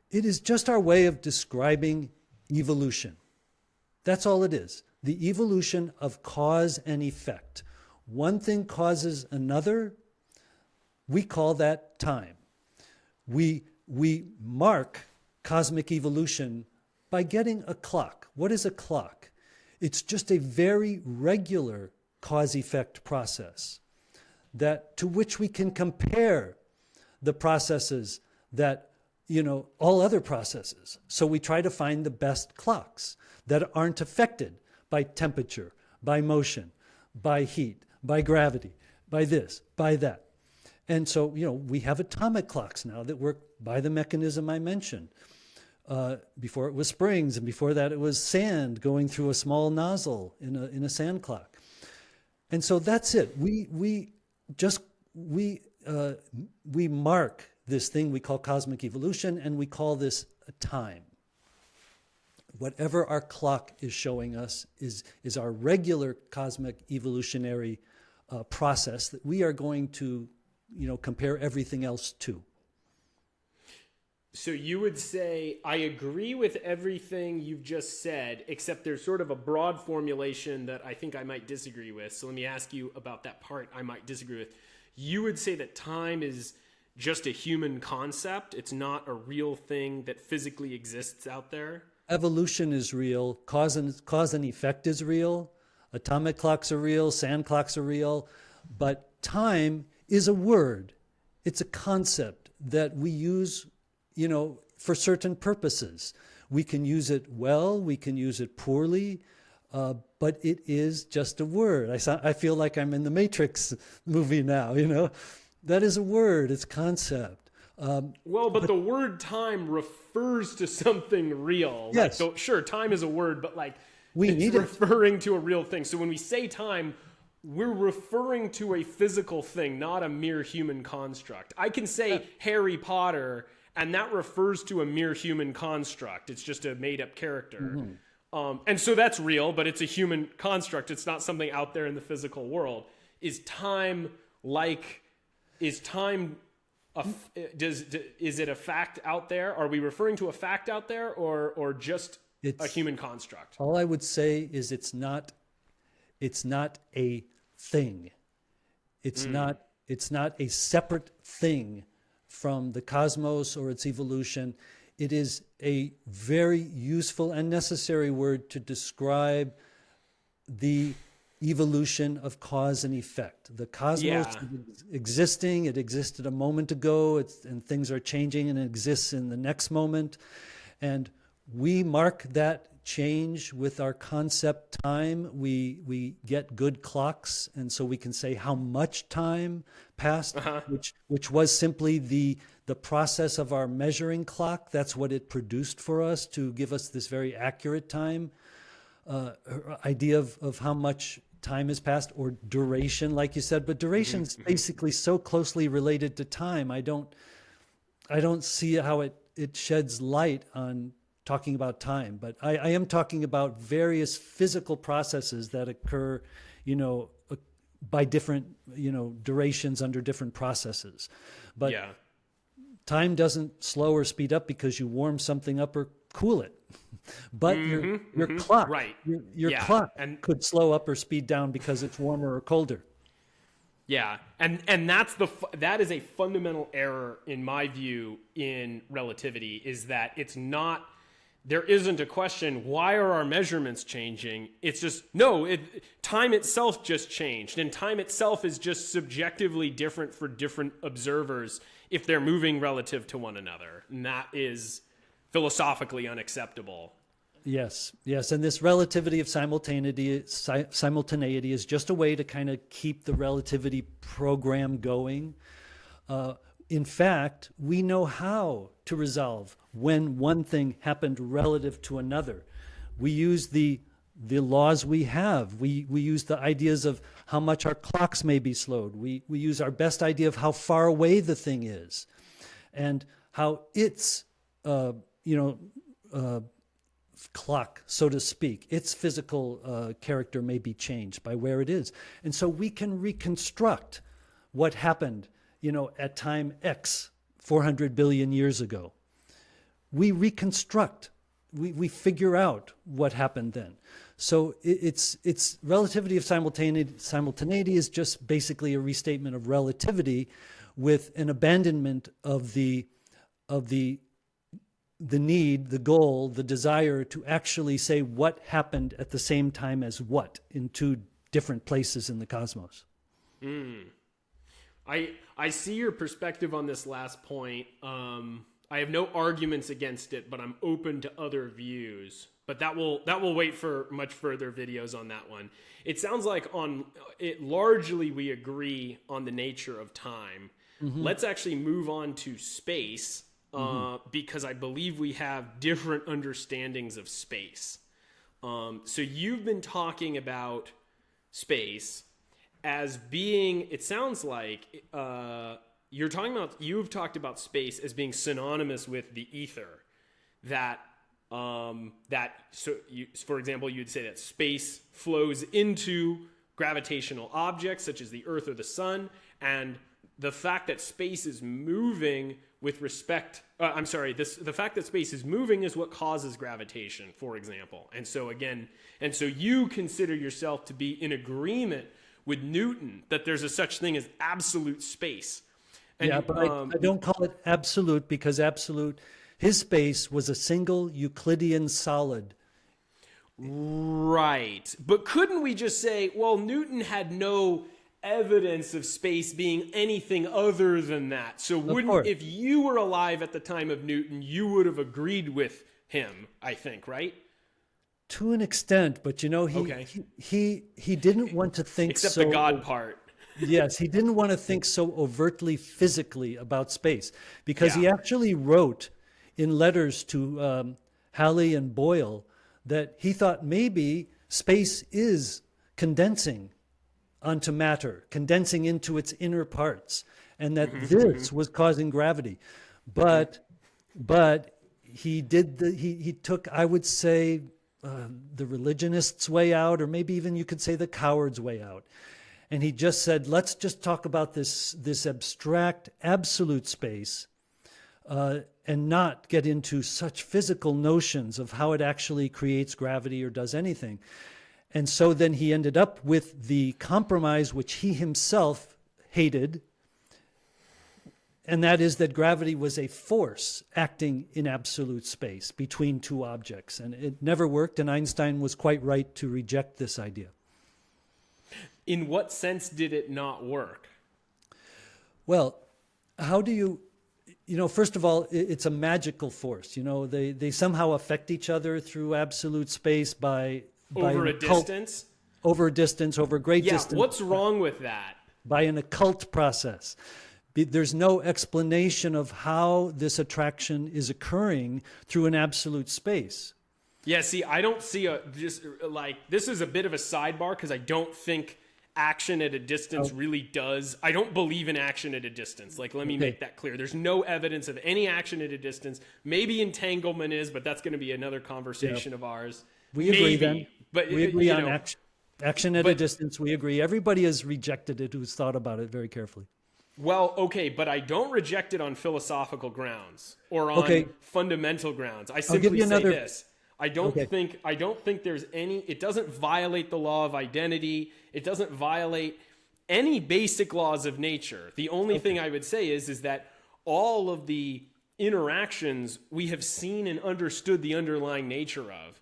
A: It is just our way of describing evolution. That's all it is. The evolution of cause and effect. One thing causes another. We call that time. We mark cosmic evolution by getting a clock. What is a clock? It's just a very regular cause-effect process to which we can compare the processes that, all other processes. So we try to find the best clocks that aren't affected by temperature, by motion, by heat, by gravity, by this, by that. And so, we have atomic clocks now that work by the mechanism I mentioned. Before it was springs, and before that it was sand going through a small nozzle in a sand clock. And so that's it. We mark this thing we call cosmic evolution, and we call this a time. Whatever our clock is showing us is our regular cosmic evolutionary process that we are going to, compare everything else to.
B: So you would say, I agree with everything you've just said, except there's sort of a broad formulation that I think I might disagree with. So let me ask you about that part I might disagree with. You would say that time is just a human concept. It's not a real thing that physically exists out there.
A: Evolution is real. Cause and effect is real. Atomic clocks are real. Sand clocks are real. But time is a word. It's a concept that we use for certain purposes. We can use it well, we can use it poorly, but it is just a word. I feel like I'm in the Matrix movie now, That is a word, it's concept.
B: But the word time refers to something real.
A: Yes.
B: Sure, time is a word, but
A: it's
B: referring to a real thing. So when we say time, we're referring to a physical thing, not a mere human construct. I can say Harry Potter, and that refers to a mere human construct. It's just a made-up character. Mm-hmm. And so that's real, but it's a human construct. It's not something out there in the physical world. Is it a fact out there? Are we referring to a fact out there or just a human construct.
A: All I would say is it's not a thing. It's not a separate thing from the cosmos or its evolution. It is a very useful and necessary word to describe the evolution of cause and effect. The cosmos is existing, it existed a moment ago, and things are changing and it exists in the next moment. And we mark that change with our concept time. We get good clocks, and so we can say how much time passed, which was simply the process of our measuring clock. That's what it produced for us to give us this very accurate time idea of how much time has passed, or duration, like you said. But duration is basically so closely related to time. I don't see how it sheds light on talking about time, but I am talking about various physical processes that occur, by different, durations under different processes. But time doesn't slow or speed up because you warm something up or cool it. But your clock, your clock could slow up or speed down because it's warmer or colder.
B: Yeah, and that is a fundamental error in my view in relativity, is that there isn't a question, why are our measurements changing? It's just, time itself just changed, and time itself is just subjectively different for different observers if they're moving relative to one another, and that is philosophically unacceptable.
A: Yes, and this relativity of simultaneity is just a way to kind of keep the relativity program going. In fact, we know how to resolve when one thing happened relative to another. We use the laws we have. We use the ideas of how much our clocks may be slowed. We use our best idea of how far away the thing is, and how its clock, so to speak, its physical character may be changed by where it is. And so we can reconstruct what happened, at time X, 400 billion years ago. We reconstruct, we figure out what happened then. So it's relativity of simultaneity is just basically a restatement of relativity with an abandonment of the need, the goal, the desire to actually say what happened at the same time as what in two different places in the cosmos.
B: I see your perspective on this last point. I have no arguments against it, but I'm open to other views. But that will wait for much further videos on that one. It sounds like on it largely we agree on the nature of time. Let's actually move on to space. Because I believe we have different understandings of space. So you've been talking about space as being, it sounds like you've talked about space as being synonymous with the ether. For example, you'd say that space flows into gravitational objects such as the Earth or the sun, and the fact that space is moving with respect, the fact that space is moving is what causes gravitation, for example. And so you consider yourself to be in agreement with Newton that there's a such thing as absolute space. And
A: but I don't call it absolute, because his space was a single Euclidean solid.
B: Right. But couldn't we just say, well, Newton had no evidence of space being anything other than that? So if you were alive at the time of Newton, you would have agreed with him, I think, right?
A: To an extent, but he didn't want to think
B: except
A: so,
B: the God part.
A: Yes, he didn't want to think so overtly physically about space, because he actually wrote in letters to Halley and Boyle that he thought maybe space is condensing onto matter, condensing into its inner parts, and that this was causing gravity. But he took, I would say, the religionist's way out, or maybe even you could say the coward's way out. And he just said, let's just talk about this abstract absolute space and not get into such physical notions of how it actually creates gravity or does anything. And so then he ended up with the compromise which he himself hated, and that is that gravity was a force acting in absolute space between two objects. And it never worked, and Einstein was quite right to reject this idea.
B: In what sense did it not work?
A: Well, how do you first of all, it's a magical force. They somehow affect each other through absolute space by
B: Over a distance?
A: Over a distance, over a great
B: Yeah,
A: distance.
B: what's wrong with that?
A: By an occult process. There's no explanation of how this attraction is occurring through an absolute space.
B: Yeah, see, I don't see this is a bit of a sidebar because I don't think action at a distance really does. I don't believe in action at a distance. Let me make that clear. There's no evidence of any action at a distance. Maybe entanglement is, but that's going to be another conversation of ours.
A: We agree then.
B: But
A: we agree on action. Action at a distance, we agree. Everybody has rejected it who's thought about it very carefully.
B: Well, okay, but I don't reject it on philosophical grounds or on fundamental grounds. I simply say this. I don't think there's any, it doesn't violate the law of identity. It doesn't violate any basic laws of nature. The only thing I would say is that all of the interactions we have seen and understood the underlying nature of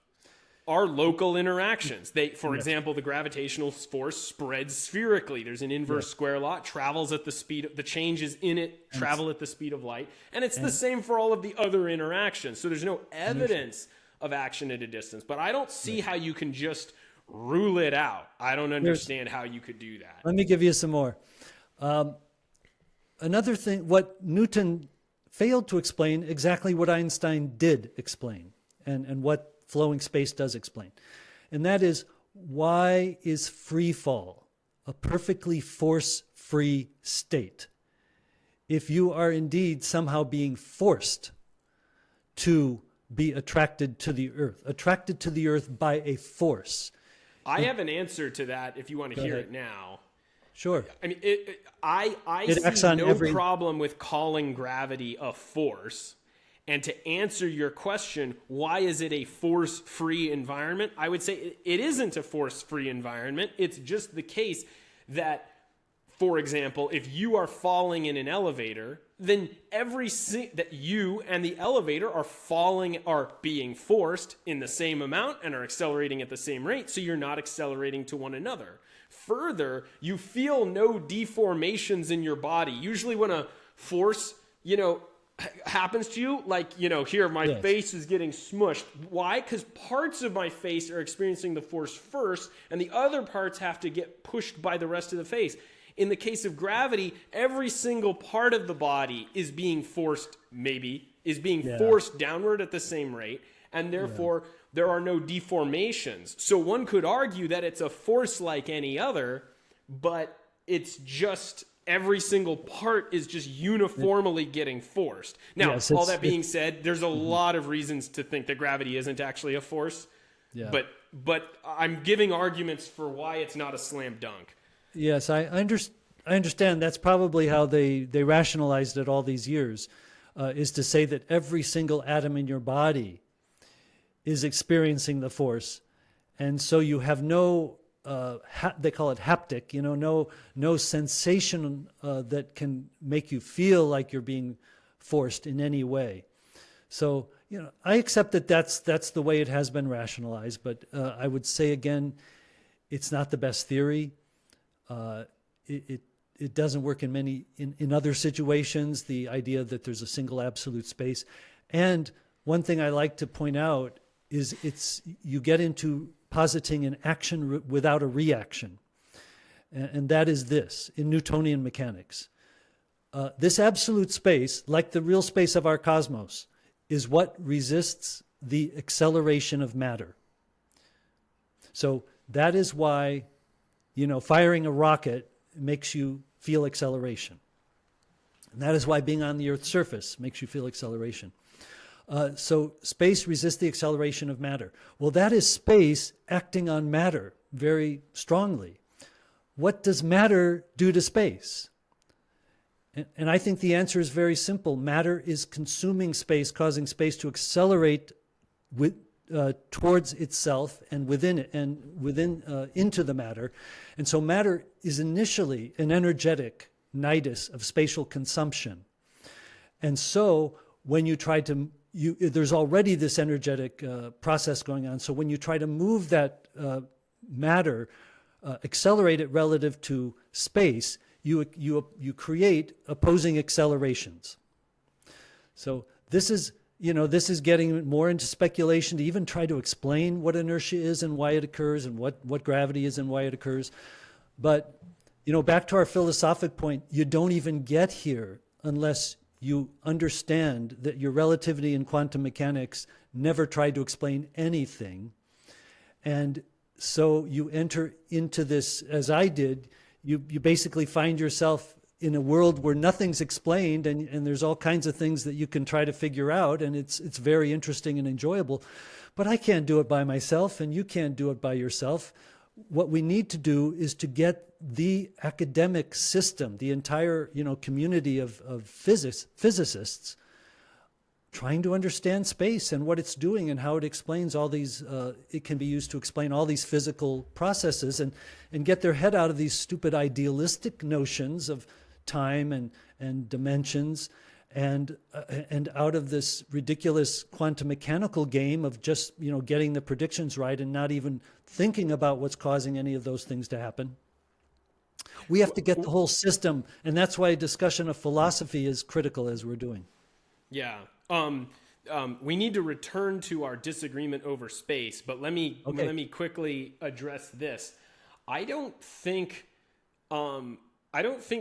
B: are local interactions. For example, the gravitational force spreads spherically. There's an inverse square law. It travels at the speed, the changes in it travel at the speed of light. And it's the same for all of the other interactions. So there's no evidence of action at a distance. But I don't see how you can just rule it out. I don't understand how you could do that.
A: Let me give you some more. Another thing, what Newton failed to explain, exactly what Einstein did explain, and what flowing space does explain. And that is, why is free fall a perfectly force-free state if you are indeed somehow being forced to be attracted to the earth by a force?
B: I have an answer to that if you want to hear it now.
A: Sure.
B: I mean, I see no problem with calling gravity a force. And to answer your question, why is it a force-free environment? I would say it isn't a force-free environment. It's just the case that, for example, if you are falling in an elevator, then that you and the elevator are being forced in the same amount and are accelerating at the same rate, so you're not accelerating to one another. Further, you feel no deformations in your body. Usually when a force, happens to you, here, my face is getting smushed. Why? Because parts of my face are experiencing the force first, and the other parts have to get pushed by the rest of the face. In the case of gravity, every single part of the body is being forced, forced downward at the same rate, and therefore there are no deformations. So one could argue that it's a force like any other, but it's just every single part is just uniformly getting forced. Now, all that being said, there's a lot of reasons to think that gravity isn't actually a force, but I'm giving arguments for why it's not a slam dunk.
A: Yes, I understand. That's probably how they rationalized it all these years, is to say that every single atom in your body is experiencing the force, and so you have no they call it haptic, no sensation that can make you feel like you're being forced in any way. So, I accept that that's the way it has been rationalized, but I would say again, it's not the best theory. It doesn't work in other situations, the idea that there's a single absolute space. And one thing I like to point out is you get into positing an action without a reaction. And that is this, in Newtonian mechanics. This absolute space, like the real space of our cosmos, is what resists the acceleration of matter. So that is why, firing a rocket makes you feel acceleration. And that is why being on the Earth's surface makes you feel acceleration. So space resists the acceleration of matter. Well, that is space acting on matter very strongly. What does matter do to space? And I think the answer is very simple. Matter is consuming space, causing space to accelerate towards itself and within it, and into the matter. And so matter is initially an energetic nidus of spatial consumption. And so when you try to, there's already this energetic process going on. So when you try to move that matter, accelerate it relative to space, you create opposing accelerations. So this is getting more into speculation to even try to explain what inertia is and why it occurs, and what gravity is and why it occurs. But back to our philosophic point, you don't even get here unless you understand that your relativity and quantum mechanics never tried to explain anything. And so you enter into this, as I did, you basically find yourself in a world where nothing's explained, and there's all kinds of things that you can try to figure out, and it's very interesting and enjoyable. But I can't do it by myself, and you can't do it by yourself. What we need to do is to get the academic system, the entire community of physicists, trying to understand space and what it's doing and how it explains all these, it can be used to explain all these physical processes, and get their head out of these stupid idealistic notions of time and dimensions, and out of this ridiculous quantum mechanical game of just getting the predictions right and not even thinking about what's causing any of those things to happen. We have to get the whole system, and that's why a discussion of philosophy is critical, as we're doing.
B: Yeah. We need to return to our disagreement over space, but let me quickly address this. I don't think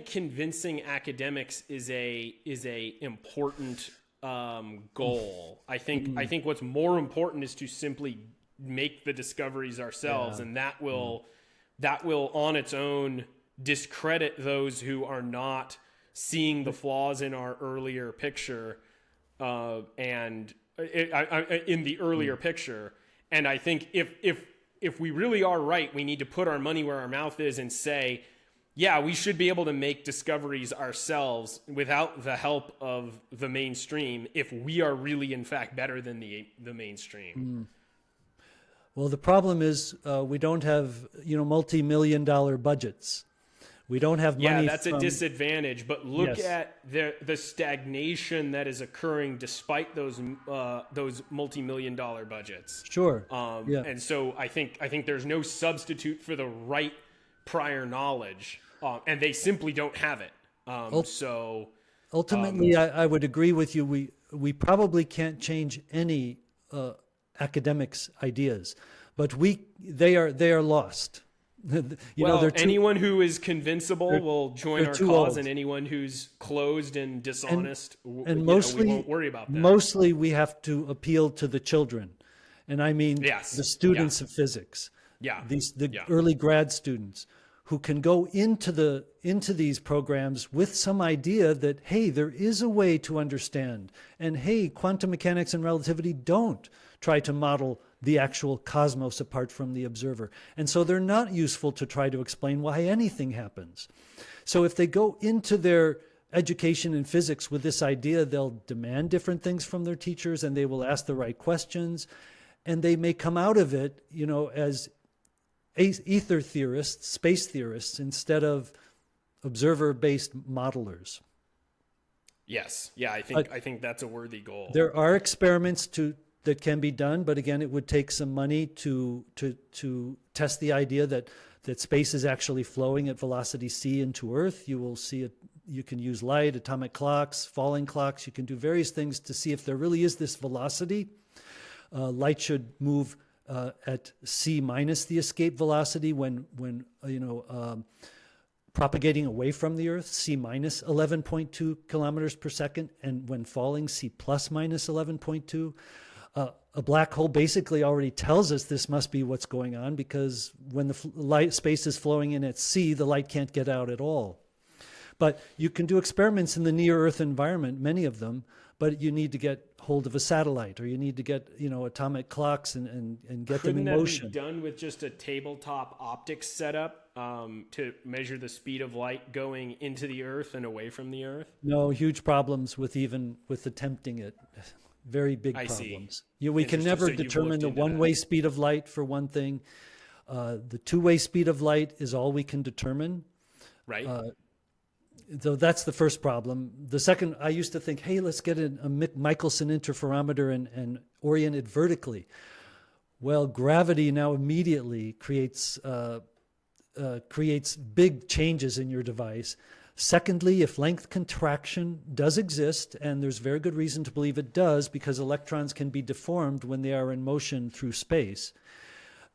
B: convincing academics is a important goal. I think what's more important is to simply make the discoveries ourselves, and that will on its own discredit those who are not seeing the flaws in our earlier picture. In the earlier picture. And I think if we really are right, we need to put our money where our mouth is and say, yeah, we should be able to make discoveries ourselves without the help of the mainstream if we are really, in fact, better than the mainstream.
A: Well, the problem is we don't have, multi-million-dollar budgets. We don't have money.
B: Yeah, that's a disadvantage. But look at the stagnation that is occurring despite those multi-million-dollar budgets.
A: Sure.
B: And so I think there's no substitute for the right prior knowledge, and they simply don't have it.
A: Ultimately, I would agree with you. We probably can't change any academics' ideas, but they are lost.
B: Anyone who is convincible will join our cause, and anyone who's closed and dishonest,
A: and mostly,
B: we won't worry about that.
A: Mostly, we have to appeal to the children, and I mean the students of physics. Early grad students who can go into these programs with some idea that, hey, there is a way to understand, and hey, quantum mechanics and relativity don't try to model the actual cosmos apart from the observer. And so they're not useful to try to explain why anything happens. So if they go into their education in physics with this idea, they'll demand different things from their teachers, and they will ask the right questions, and they may come out of it, as aether theorists, space theorists, instead of observer-based modelers.
B: Yes. Yeah, I think that's a worthy goal.
A: There are experiments that can be done, but again, it would take some money to test the idea that space is actually flowing at velocity c into Earth. You will see it. You can use light, atomic clocks, falling clocks. You can do various things to see if there really is this velocity. Light should move at c minus the escape velocity when propagating away from the Earth, c minus 11.2 kilometers per second, and when falling, c plus minus 11.2. A black hole basically already tells us this must be what's going on, because when the space is flowing in at c, the light can't get out at all. But you can do experiments in the near-Earth environment, many of them, but you need to get hold of a satellite, or you need to get atomic clocks and get them in motion.
B: Couldn't that be done with just a tabletop optics setup? to measure the speed of light going into the Earth and away from the Earth?
A: No, huge problems with attempting it. Very big
B: I see.
A: problems. We can never
B: So you've
A: determine
B: looked
A: the
B: into
A: one-way speed of light, for one thing. The two-way speed of light is all we can determine.
B: Right.
A: So that's the first problem. The second, I used to think, hey, let's get a Michelson interferometer and orient it vertically. Well, gravity now immediately creates big changes in your device. Secondly, if length contraction does exist, and there's very good reason to believe it does, because electrons can be deformed when they are in motion through space,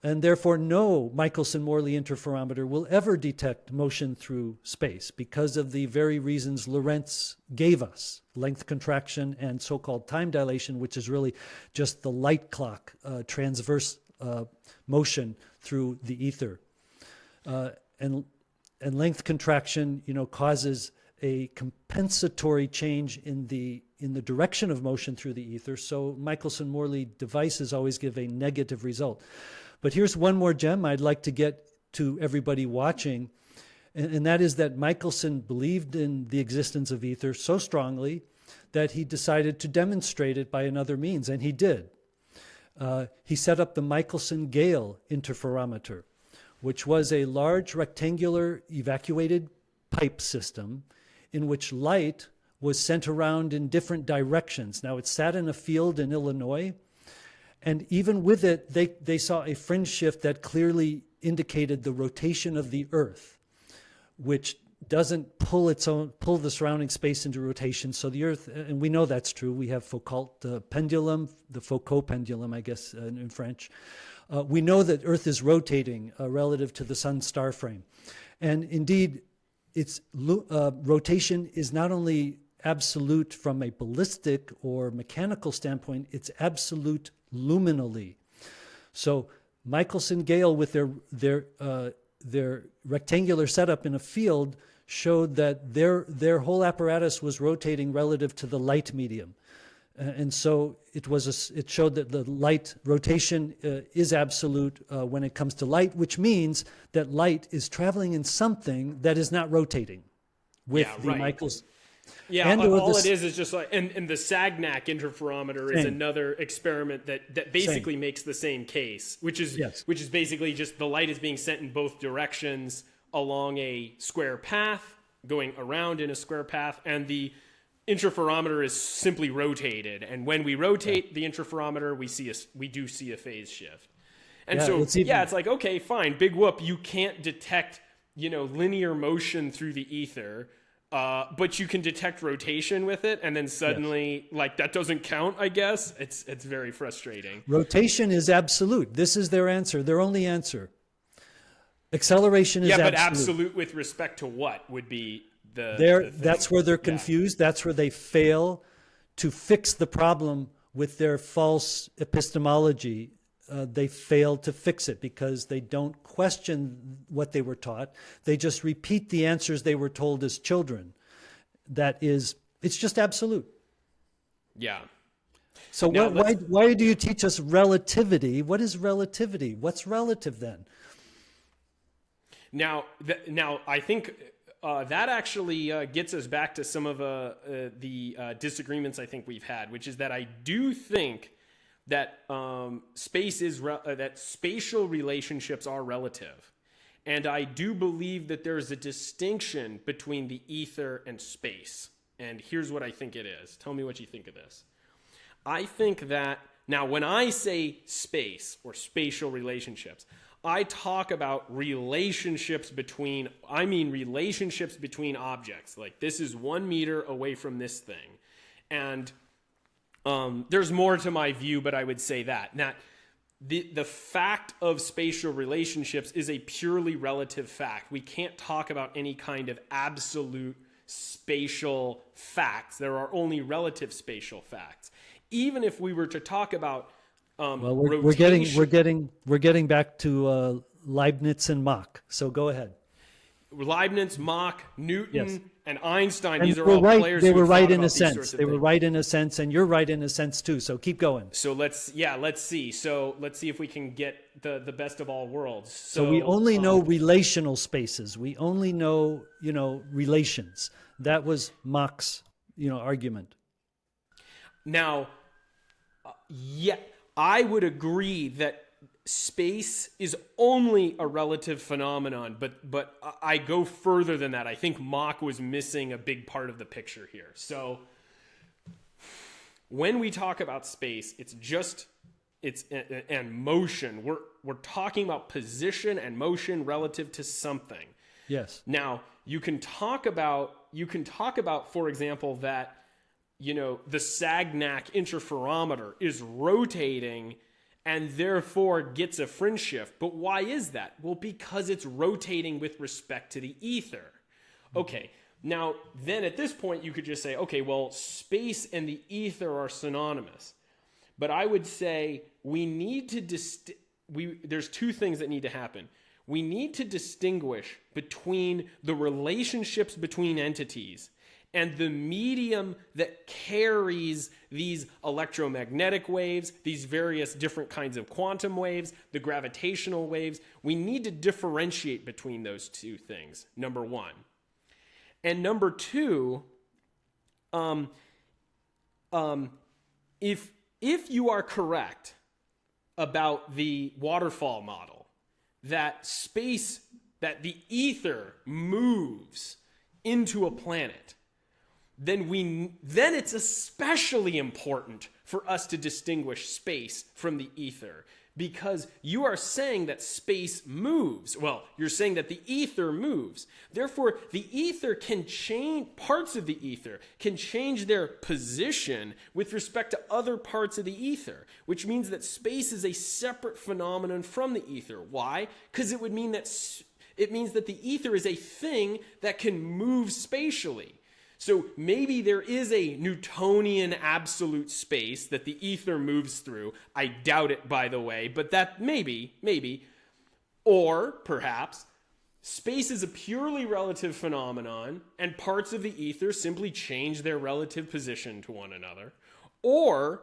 A: and therefore no Michelson-Morley interferometer will ever detect motion through space because of the very reasons Lorentz gave us, length contraction and so-called time dilation, which is really just the light clock transverse motion through the ether. And length contraction, causes a compensatory change in the direction of motion through the ether. So Michelson-Morley devices always give a negative result. But here's one more gem I'd like to get to everybody watching, and that is that Michelson believed in the existence of ether so strongly that he decided to demonstrate it by another means, and he did. He set up the Michelson-Gale interferometer, which was a large rectangular evacuated pipe system in which light was sent around in different directions. Now, it sat in a field in Illinois, and even with it, they saw a fringe shift that clearly indicated the rotation of the Earth, which doesn't pull the surrounding space into rotation. So the Earth, and we know that's true. We have Foucault pendulum, the Foucault pendulum, I guess, in French. We know that Earth is rotating relative to the sun's star frame. And indeed, its rotation is not only absolute from a ballistic or mechanical standpoint, it's absolute luminally. So Michelson-Gale, with their rectangular setup in a field, showed that their whole apparatus was rotating relative to the light medium. And so it showed that the light rotation is absolute when it comes to light, which means that light is traveling in something that is not rotating with the Michelson.
B: Yeah,
A: and
B: all it is just like, and the Sagnac interferometer is another experiment that basically makes the same case, which is basically just the light is being sent in both directions along a square path, going around in a square path, and the interferometer is simply rotated. And when we rotate the interferometer, we do see a phase shift. And it's like, okay, fine, big whoop, you can't detect, linear motion through the ether. But you can detect rotation with it, and then suddenly, that doesn't count, I guess. It's very frustrating.
A: Rotation is absolute. This is their answer, their only answer. Acceleration is absolute.
B: Yeah, but absolute with respect to what would be the
A: that's where they're confused. Yeah. That's where they fail to fix the problem with their false epistemology. They fail to fix it because they don't question what they were taught. They just repeat the answers they were told as children. It's just absolute.
B: Yeah.
A: So why do you teach us relativity? What is relativity? What's relative then?
B: Now I think that actually gets us back to some of the disagreements I think we've had, which is that I do think that that spatial relationships are relative. And I do believe that there is a distinction between the ether and space. And here's what I think it is. Tell me what you think of this. I think that, now when I say space or spatial relationships, I talk about relationships between objects. Like, this is 1 meter away from this thing. And there's more to my view, but I would say that. Now, the fact of spatial relationships is a purely relative fact. We can't talk about any kind of absolute spatial facts. There are only relative spatial facts. Even if we were to talk about
A: we're getting back to Leibniz and Mach. So go ahead.
B: Leibniz, Mach, Newton,
A: Yes.
B: and Einstein.
A: And
B: these are
A: we're
B: all
A: right.
B: players
A: They
B: who
A: were
B: have
A: right
B: thought
A: in
B: about
A: a
B: these sorts
A: sense.
B: of
A: They were
B: things.
A: right in a sense, and you're right in a sense too. So keep going.
B: So let's see. So let's see if we can get the best of all worlds.
A: So we only know relational spaces. We only know, relations. That was Mach's, argument.
B: Now, yeah, I would agree that space is only a relative phenomenon, but I go further than that. I think Mach was missing a big part of the picture here. So when we talk about space, and motion. We're talking about position and motion relative to something.
A: Yes.
B: Now, you can talk about, for example, that the Sagnac interferometer is rotating and therefore gets a fringe shift. But why is that? Well, because it's rotating with respect to the ether. Okay, now then at this point you could just say, okay, well, space and the ether are synonymous. But I would say we need to there's two things that need to happen. We need to distinguish between the relationships between entities and the medium that carries these electromagnetic waves, these various different kinds of quantum waves, the gravitational waves. We need to differentiate between those two things, number one. And number two, if you are correct about the waterfall model, that the ether moves into a planet, then it's especially important for us to distinguish space from the ether, because you are saying that space moves. Well, you're saying that the ether moves. Therefore, the ether can change, parts of the ether can change their position with respect to other parts of the ether, which means that space is a separate phenomenon from the ether. Why? Because it means that the ether is a thing that can move spatially. So maybe there is a Newtonian absolute space that the ether moves through. I doubt it, by the way, but that maybe. Or perhaps space is a purely relative phenomenon and parts of the ether simply change their relative position to one another. Or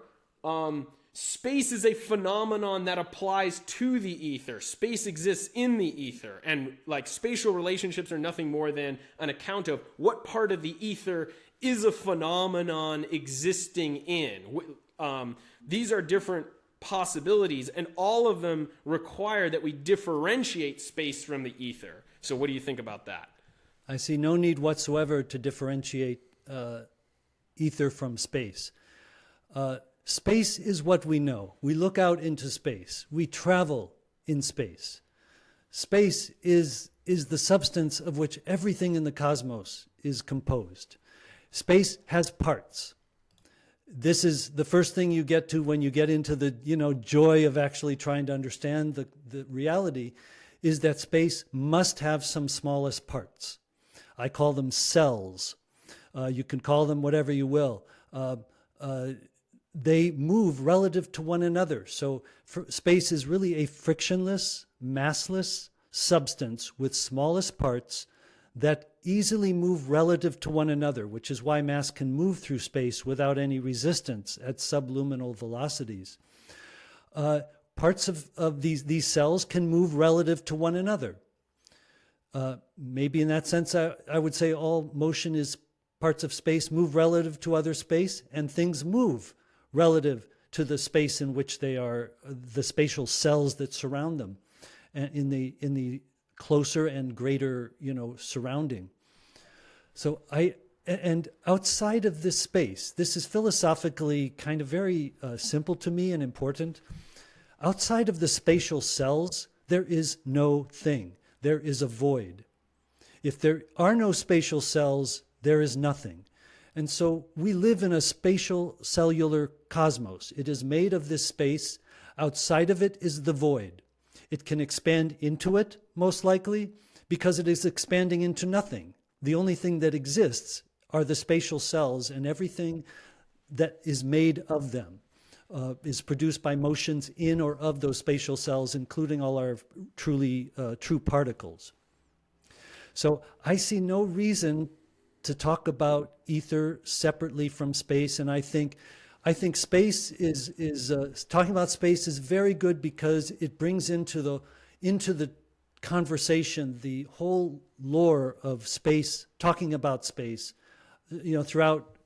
B: space is a phenomenon that applies to the ether. Space exists in the ether, and like spatial relationships are nothing more than an account of what part of the ether is a phenomenon existing in. These are different possibilities, and all of them require that we differentiate space from the ether. So what do you think about that?
A: I see no need whatsoever to differentiate ether from space. Space is what we know. We look out into space. We travel in space. Space is the substance of which everything in the cosmos is composed. Space has parts. This is the first thing you get to when you get into the joy of actually trying to understand the reality, is that space must have some smallest parts. I call them cells. You can call them whatever you will. They move relative to one another. So space is really a frictionless, massless substance with smallest parts that easily move relative to one another, which is why mass can move through space without any resistance at subluminal velocities. Parts of these cells can move relative to one another. Maybe in that sense, I would say all motion is parts of space move relative to other space, and things move relative to the space in which they are, the spatial cells that surround them, and in the closer and greater surrounding. So and outside of this space, this is philosophically kind of very simple to me and important. Outside of the spatial cells, there is no thing. There is a void. If there are no spatial cells, there is nothing. And so we live in a spatial cellular cosmos. It is made of this space. Outside of it is the void. It can expand into it, most likely, because it is expanding into nothing. The only thing that exists are the spatial cells, and everything that is made of them is produced by motions in or of those spatial cells, including all our true particles. So I see no reason to talk about ether separately from space, and I think space is talking about space is very good because it brings into the conversation the whole lore of space, talking about space, throughout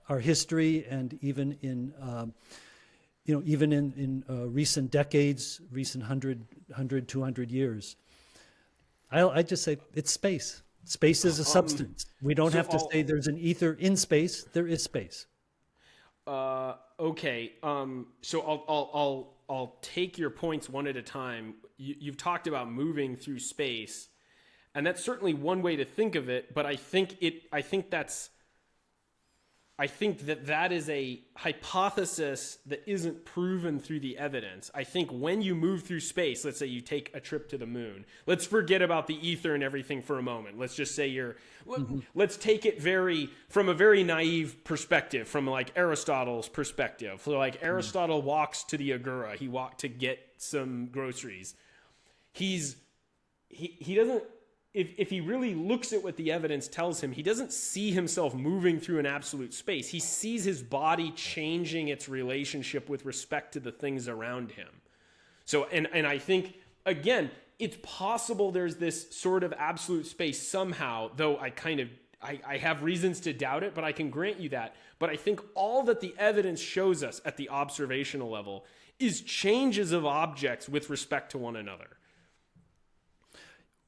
A: our history, and even in recent decades, recent 100, 200 years. I just say it's space. Space is a substance. We don't have to say there's an ether in space. There is space.
B: Okay. So I'll take your points one at a time. You've talked about moving through space, and that's certainly one way to think of it. But I think that is a hypothesis that isn't proven through the evidence. I think when you move through space, let's say you take a trip to the moon. Let's forget about the ether and everything for a moment. Let's just say let's take it from a very naive perspective, from like Aristotle's perspective. So like Aristotle walks to the agora. He walked to get some groceries. He doesn't, if he really looks at what the evidence tells him, he doesn't see himself moving through an absolute space. He sees his body changing its relationship with respect to the things around him. So, and I think, again, it's possible there's this sort of absolute space somehow, though I have reasons to doubt it, but I can grant you that. But I think all that the evidence shows us at the observational level is changes of objects with respect to one another.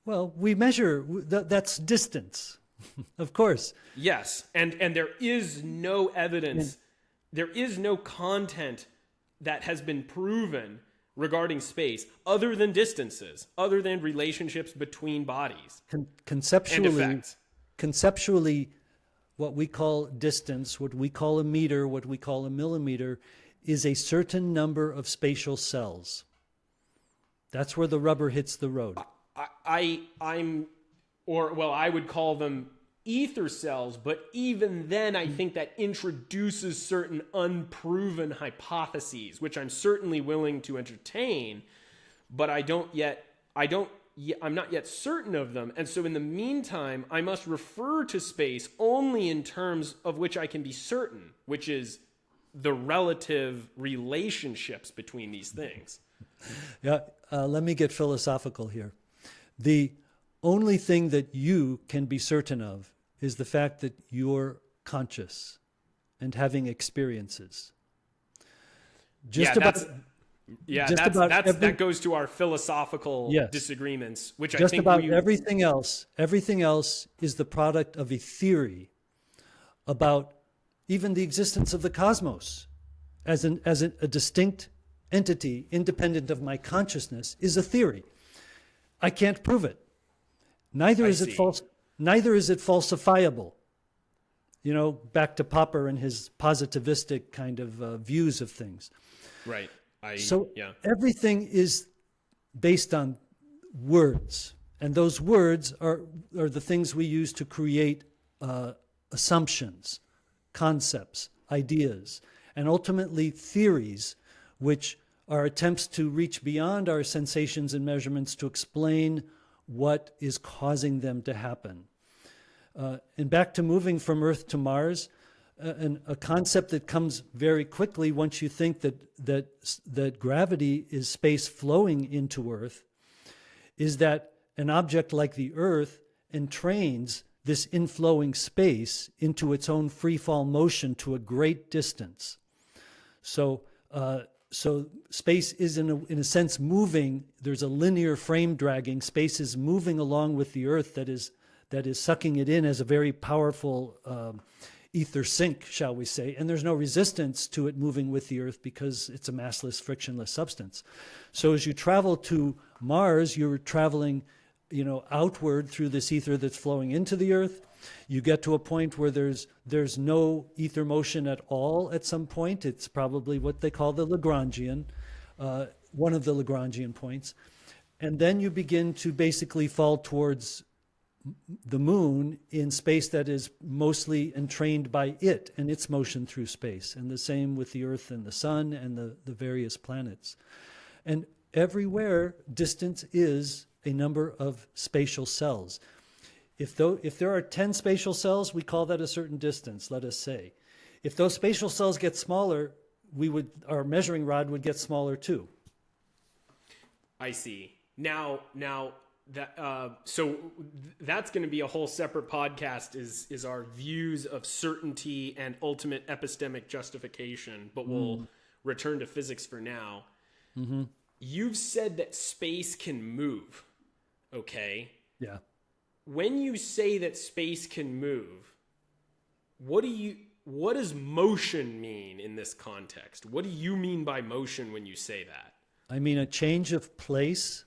A: Well, we measure, that's distance, of course.
B: Yes, and there is no evidence, there is no content that has been proven regarding space other than distances, other than relationships between bodies.
A: Conceptually, what we call distance, what we call a meter, what we call a millimeter, is a certain number of spatial cells. That's where the rubber hits the road.
B: I would call them ether cells, but even then I think that introduces certain unproven hypotheses, which I'm certainly willing to entertain, but I'm not yet certain of them. And so in the meantime, I must refer to space only in terms of which I can be certain, which is the relative relationships between these things.
A: Yeah, let me get philosophical here. The only thing that you can be certain of is the fact that you're conscious and having experiences.
B: That goes to our philosophical disagreements, which I think
A: everything else is the product of a theory about even the existence of the cosmos as a distinct entity independent of my consciousness is a theory. I can't prove it. Neither is it falsifiable. Back to Popper and his positivistic kind of views of things.
B: Right.
A: Everything is based on words, and those words are the things we use to create assumptions, concepts, ideas, and ultimately theories, which are attempts to reach beyond our sensations and measurements to explain what is causing them to happen. And back to moving from Earth to Mars, a concept that comes very quickly once you think that gravity is space flowing into Earth, is that an object like the Earth entrains this inflowing space into its own free fall motion to a great distance. So space is in a sense moving. There's a linear frame dragging. Space is moving along with the Earth that is sucking it in as a very powerful ether sink, shall we say. And there's no resistance to it moving with the Earth because it's a massless, frictionless substance. So as you travel to Mars, you're traveling, outward through this ether that's flowing into the Earth. You get to a point where there's no ether motion at all at some point. It's probably what they call the Lagrangian, one of the Lagrangian points. And then you begin to basically fall towards the moon in space that is mostly entrained by it and its motion through space. And the same with the Earth and the sun and the various planets. And everywhere, distance is a number of spatial cells. If there are 10 spatial cells, we call that a certain distance, let us say. If those spatial cells get smaller, our measuring rod would get smaller too.
B: I see. Now that so that's going to be a whole separate podcast. Is our views of certainty and ultimate epistemic justification? But we'll return to physics for now. Mm-hmm. You've said that space can move. Okay.
A: Yeah.
B: When you say that space can move, what does motion mean in this context? What do you mean by motion when you say that?
A: I mean a change of place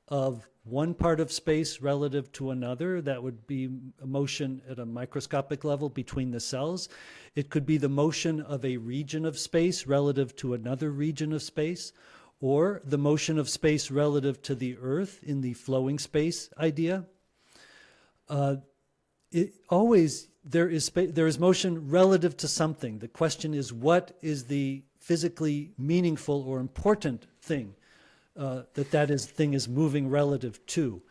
A: of one part of space relative to another. That would be a motion at a microscopic level between the cells. It could be the motion of a region of space relative to another region of space, or the motion of space relative to the Earth in the flowing space idea. There is motion relative to something. The question is, what is the physically meaningful or important thing that thing is moving relative to?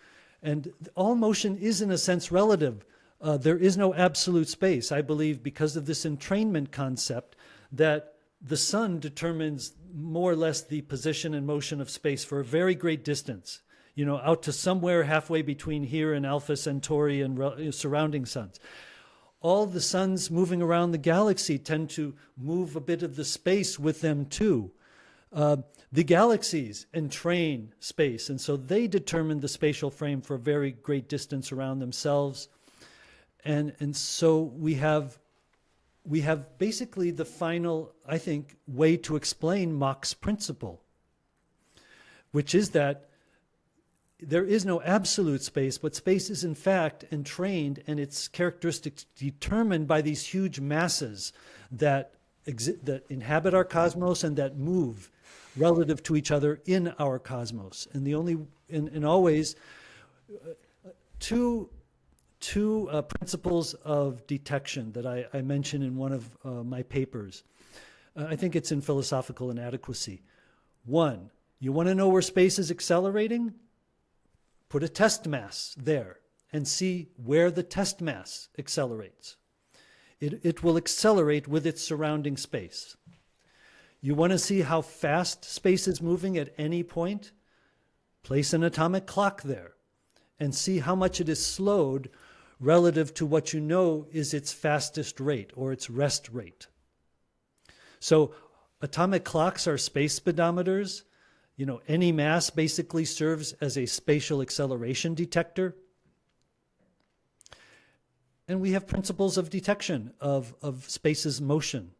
A: And all motion is, in a sense, relative. There is no absolute space. I believe, because of this entrainment concept, that the sun determines more or less the position and motion of space for a very great distance, out to somewhere halfway between here and Alpha Centauri and surrounding suns. All the suns moving around the galaxy tend to move a bit of the space with them too. The galaxies entrain space, and so they determine the spatial frame for a very great distance around themselves. And so we have basically the final, I think, way to explain Mach's principle, which is that there is no absolute space, but space is in fact entrained, and its characteristics determined by these huge masses that inhabit our cosmos and that move relative to each other in our cosmos. And always two principles of detection that I mention in one of my papers. I think it's in Philosophical Inadequacy. One, you want to know where space is accelerating? Put a test mass there and see where the test mass accelerates. It will accelerate with its surrounding space. You want to see how fast space is moving at any point? Place an atomic clock there and see how much it is slowed relative to what you know is its fastest rate or its rest rate. So atomic clocks are space speedometers. Any mass basically serves as a spatial acceleration detector. And we have principles of detection of space's motion.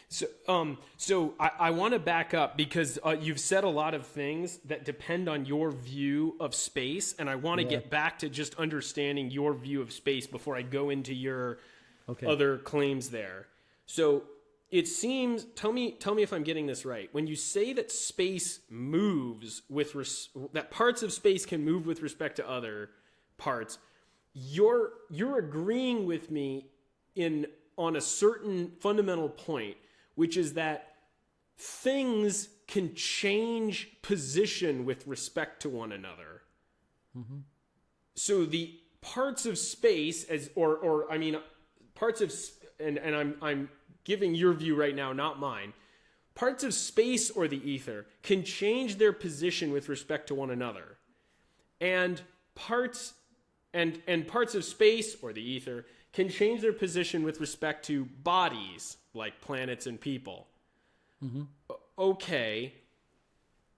B: So I want to back up because you've said a lot of things that depend on your view of space, and I want to get back to just understanding your view of space before I go into your other claims there. So it seems, tell me if I'm getting this right. When you say that space moves that parts of space can move with respect to other parts, you're agreeing with me on a certain fundamental point, which is that things can change position with respect to one another. Mm-hmm. So the parts of space I'm giving your view right now, not mine. Parts of space or the ether can change their position with respect to one another. And parts of space or the ether can change their position with respect to bodies like planets and people. Mm-hmm. Okay.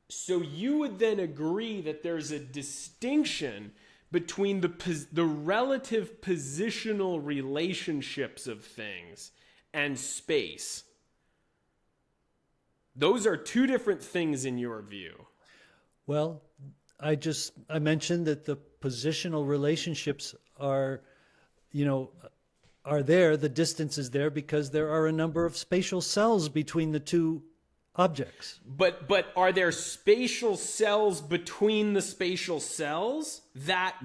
B: So you would then agree that there's a distinction between the relative positional relationships of things and space. Those are two different things in your view.
A: Well, I mentioned that the positional relationships are there, the distance is there because there are a number of spatial cells between the two objects.
B: But are there spatial cells between the spatial cells that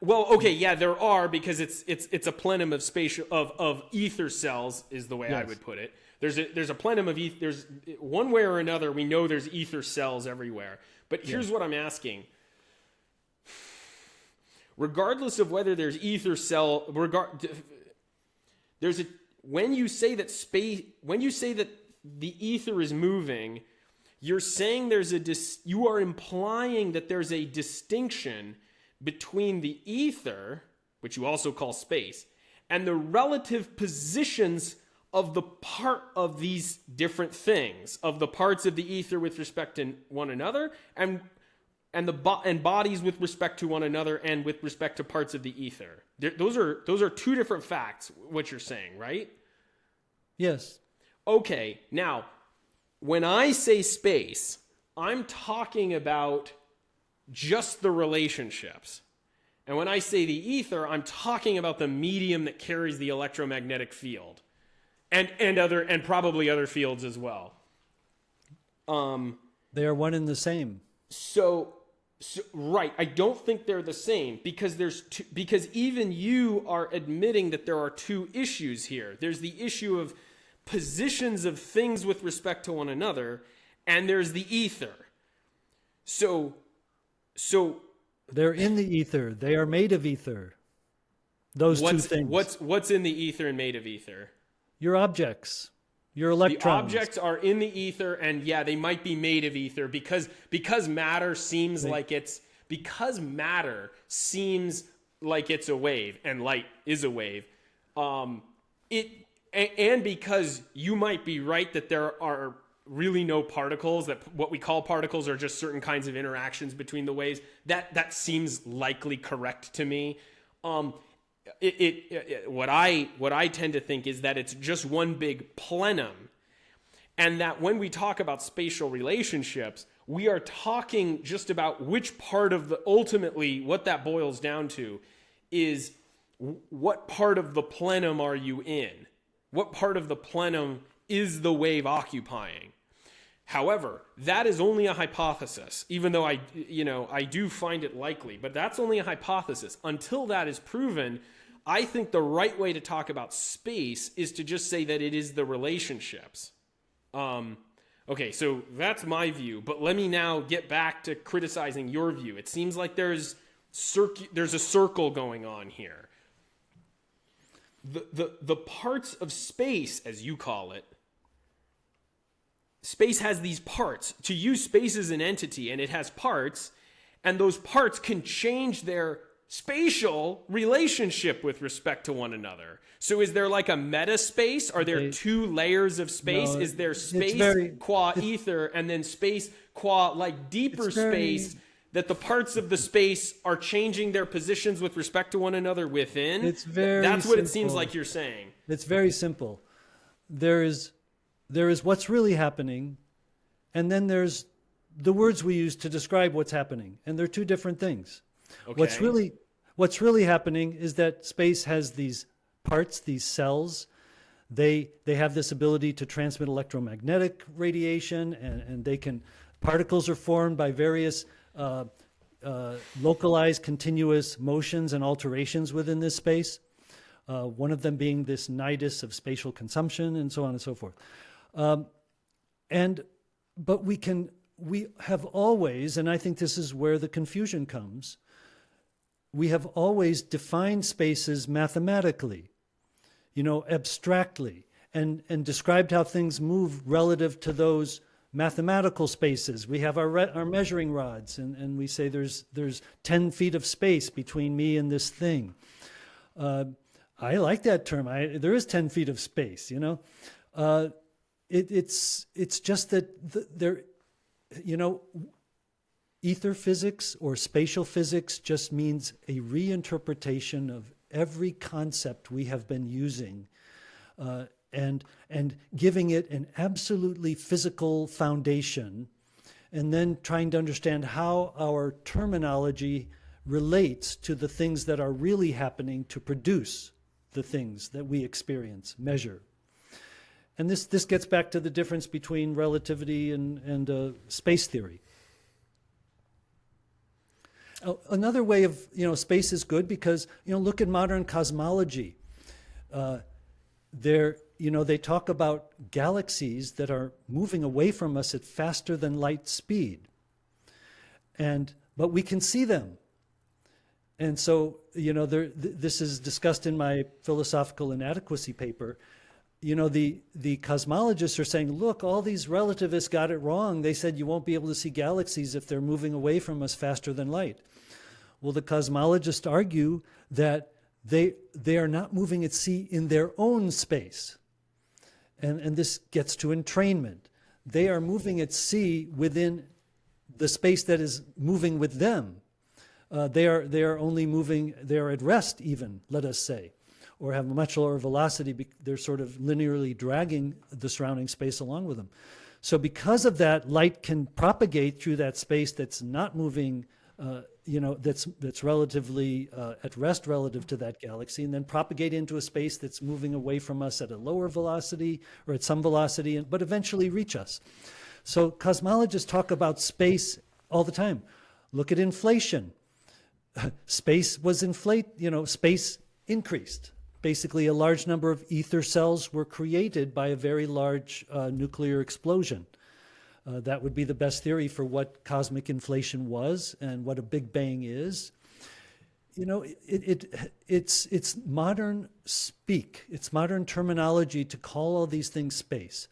B: well, okay, yeah, there are, because it's a plenum of spatial of ether cells is the way I would put it. There's a plenum of ether. There's one way or another we know there's ether cells everywhere. But here's what I'm asking. Regardless of whether there's ether cell, when you say that the ether is moving, you're saying you are implying that there's a distinction between the ether, which you also call space, and the relative positions of the part of these different things, of the parts of the ether with respect to one another, and bodies with respect to one another, and with respect to parts of the ether. Those are two different facts, what you're saying, right?
A: Yes.
B: Okay, now, when I say space, I'm talking about just the relationships. And when I say the ether, I'm talking about the medium that carries the electromagnetic field. And probably other fields as well.
A: They are one and the same.
B: So right, I don't think they're the same because because even you are admitting that there are two issues here. There's the issue of positions of things with respect to one another, and there's the ether. So
A: they're in the ether. They are made of ether. Those two things.
B: What's in the ether and made of ether?
A: Your objects, your electrons.
B: The objects are in the ether, and yeah, they might be made of ether because matter seems like it's a wave, and light is a wave. And because you might be right that there are really no particles, that what we call particles are just certain kinds of interactions between the waves. That seems likely correct to me. What I tend to think is that it's just one big plenum, and that when we talk about spatial relationships, we are talking just about which part of ultimately what that boils down to is what part of the plenum are you in? What part of the plenum is the wave occupying? However, that is only a hypothesis, even though I do find it likely, but that's only a hypothesis. Until that is proven, I think the right way to talk about space is to just say that it is the relationships. Okay, so that's my view, but let me now get back to criticizing your view. It seems like there's a circle going on here. The parts of space, as you call it, space has these parts. To you, space is an entity, and it has parts, and those parts can change their spatial relationship with respect to one another. So is there like a meta space? Are there two layers of space?
A: No,
B: is there space qua ether, and then space qua like deeper space that the parts of the space are changing their positions with respect to one another within?
A: That's what
B: simple. It seems like you're saying.
A: It's very simple. There is what's really happening, and then there's the words we use to describe what's happening, and they're two different things. Okay. What's really happening is that space has these parts, these cells. They have this ability to transmit electromagnetic radiation, and particles are formed by various localized continuous motions and alterations within this space. One of them being this nidus of spatial consumption, and so on and so forth. But we have always, and I think this is where the confusion comes, we have always defined spaces mathematically, abstractly, and described how things move relative to those mathematical spaces. We have our measuring rods, and we say there's 10 feet of space between me and this thing. I like that term. There is 10 feet of space, It's just that ether physics or spatial physics just means a reinterpretation of every concept we have been using, and giving it an absolutely physical foundation, and then trying to understand how our terminology relates to the things that are really happening to produce the things that we experience, measure. And this gets back to the difference between relativity and space theory. Another way of, space is good because, look at modern cosmology. They talk about galaxies that are moving away from us at faster than light speed. but we can see them. And so, this is discussed in my philosophical inadequacy paper. The cosmologists are saying, look, all these relativists got it wrong. They said you won't be able to see galaxies if they're moving away from us faster than light. Well, the cosmologists argue that they are not moving at c in their own space. And this gets to entrainment. They are moving at c within the space that is moving with them. They are only moving, they are at rest even, let us say, or have a much lower velocity. They're sort of linearly dragging the surrounding space along with them. So because of that, light can propagate through that space that's not moving, that's relatively at rest relative to that galaxy, and then propagate into a space that's moving away from us at a lower velocity or at some velocity, but eventually reach us. So cosmologists talk about space all the time. Look at inflation. Space was space increased. Basically, a large number of ether cells were created by a very large nuclear explosion. That would be the best theory for what cosmic inflation was and what a Big Bang is. It's modern speak. It's modern terminology to call all these things space.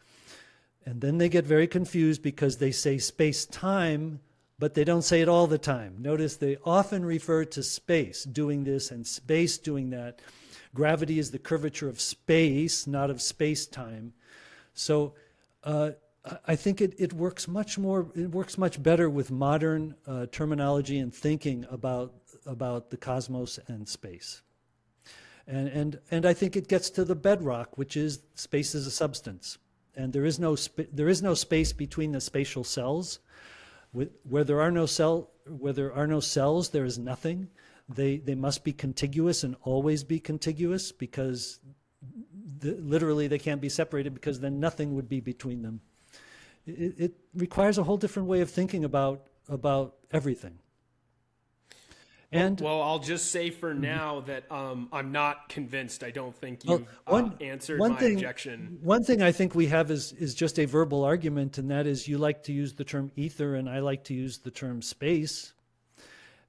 A: And then they get very confused because they say space-time, but they don't say it all the time. Notice they often refer to space doing this and space doing that. Gravity is the curvature of space, not of space-time. So I think it works much better with modern terminology and thinking about the cosmos and space. And I think it gets to the bedrock, which is space is a substance. And there is no space between the spatial cells. Where there are no cells, there is nothing. They must be contiguous and always be contiguous, because literally they can't be separated, because then nothing would be between them. It requires a whole different way of thinking about everything. And
B: well, I'll just say for now that I'm not convinced. I don't think you've answered my objection.
A: One thing I think we have is just a verbal argument, and that is you like to use the term ether, and I like to use the term space.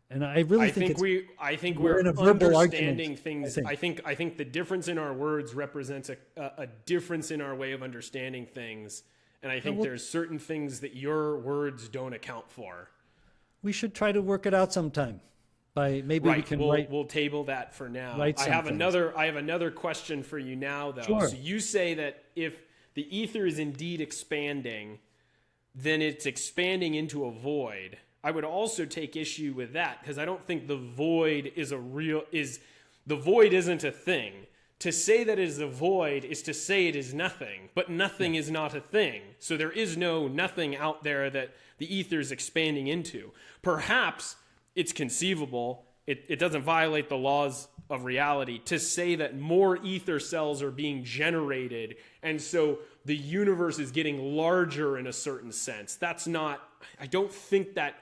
A: And I think we're
B: in a verbal understanding things.
A: I
B: think the difference in our words represents a difference in our way of understanding things. And I think there's certain things that your words don't account for.
A: We should try to work it out sometime. We can write.
B: We'll table that for now.
A: I have
B: another question for you now, though.
A: Sure.
B: So you say that if the ether is indeed expanding, then it's expanding into a void. I would also take issue with that, because I don't think the void the void isn't a thing. To say that it is a void is to say it is nothing, but nothing is not a thing. So there is no nothing out there that the ether is expanding into. Perhaps it's conceivable, it doesn't violate the laws of reality, to say that more ether cells are being generated, and so the universe is getting larger in a certain sense. I don't think that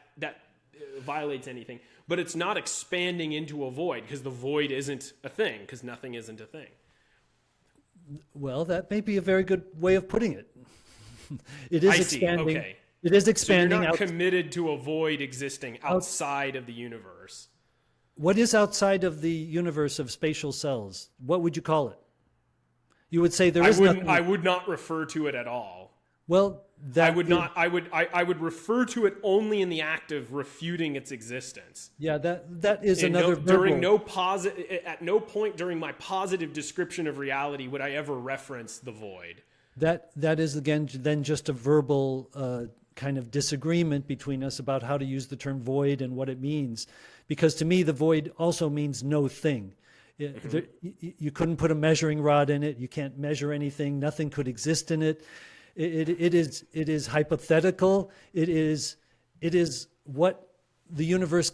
B: violates anything, but it's not expanding into a void, because the void isn't a thing, because nothing isn't a thing.
A: Well, that may be a very good way of putting it. It is expanding.
B: Okay.
A: It is expanding.
B: So you're not committed to a void existing outside of the universe.
A: What is outside of the universe of spatial cells? What would you call it? You would say there is nothing.
B: I would not refer to it at all.
A: Well,
B: I would refer to it only in the act of refuting its existence.
A: Yeah, that is another
B: at no point during my positive description of reality would I ever reference the void.
A: That is again then just a verbal kind of disagreement between us about how to use the term void and what it means, because to me the void also means no thing. You couldn't put a measuring rod in it. You can't measure anything. Nothing could exist in it. It is hypothetical. It is what the universe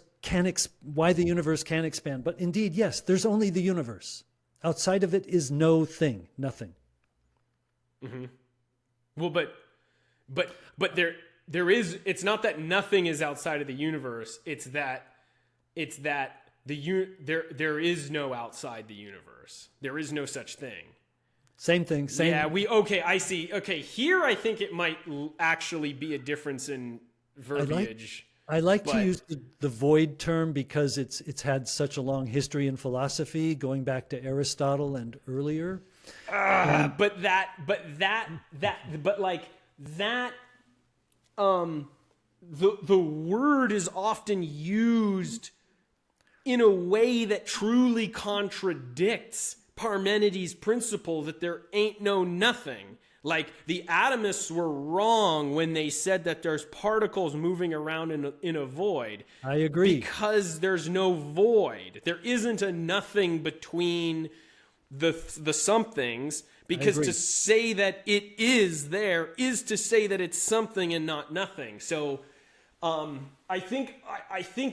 A: why the universe can expand. But indeed, yes, there's only the universe. Outside of it is no thing, nothing.
B: Mm-hmm. Well, but there is. It's not that nothing is outside of the universe. It's that there is no outside the universe. There is no such thing.
A: Same thing. Same.
B: Yeah. Okay. I see. Okay. Here, I think it might actually be a difference in verbiage.
A: I like to
B: But
A: use the void term because it's had such a long history in philosophy, going back to Aristotle and earlier.
B: but like that, the word is often used in a way that truly contradicts Parmenides' principle that there ain't no nothing. Like the atomists were wrong when they said that there's particles moving around in a void.
A: I agree.
B: Because there's no void. There isn't a nothing between the somethings, because to say that it is there is to say that it's something and not nothing. So I think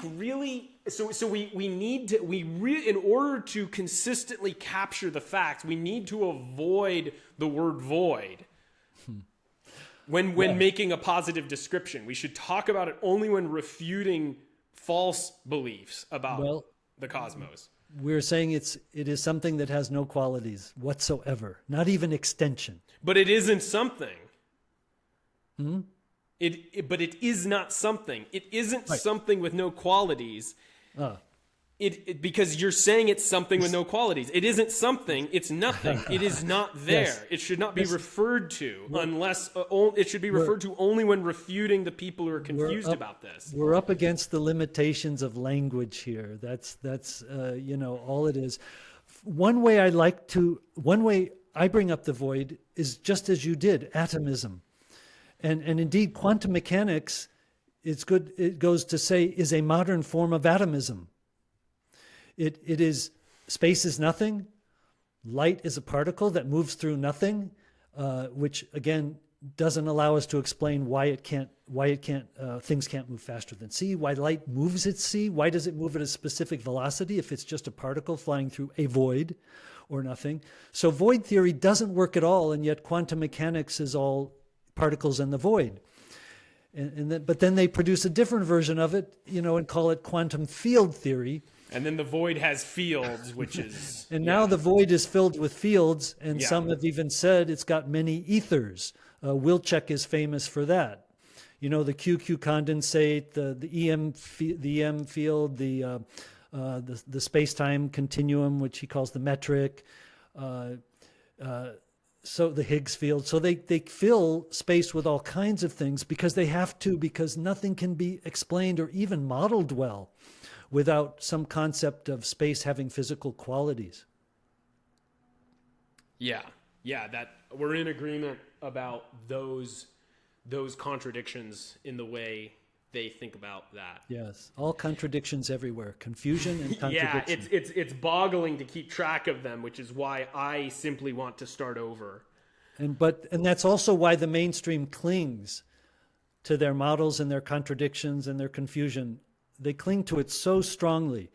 B: really, so we need to, in order to consistently capture the facts, we need to avoid the word void when making a positive description. We should talk about it only when refuting false beliefs about the cosmos.
A: We're saying it is something that has no qualities whatsoever, not even extension.
B: But it isn't something. But it is not something. It isn't something with no qualities. Because you're saying it's something with no qualities. It isn't something. It's nothing. It is not there. Yes. It should not be referred to unless it should be referred to only when refuting the people who are confused about this.
A: We're up against the limitations of language here. That's all it is. One way I bring up the void is just as you did, atomism. And indeed, quantum mechanics, it goes to say, is a modern form of atomism. It is, space is nothing. Light is a particle that moves through nothing, which again doesn't allow us to explain why things can't move faster than c, why light moves at c, why does it move at a specific velocity if it's just a particle flying through a void or nothing. So void theory doesn't work at all, and yet quantum mechanics is all particles in the void. But then they produce a different version of it, and call it quantum field theory.
B: And then the void has fields, which is...
A: And now the void is filled with fields, and some have even said it's got many ethers. Wilczek is famous for that. The QQ condensate, the EM field, the space-time continuum, which he calls the metric, so the Higgs field. So they fill space with all kinds of things because they have to, because nothing can be explained or even modeled well without some concept of space having physical qualities.
B: Yeah, that we're in agreement about those contradictions in the way they think about that.
A: Yes, all contradictions everywhere, confusion and contradiction.
B: Yeah, it's boggling to keep track of them, which is why I simply want to start over.
A: And that's also why the mainstream clings to their models and their contradictions and their confusion. They cling to it so strongly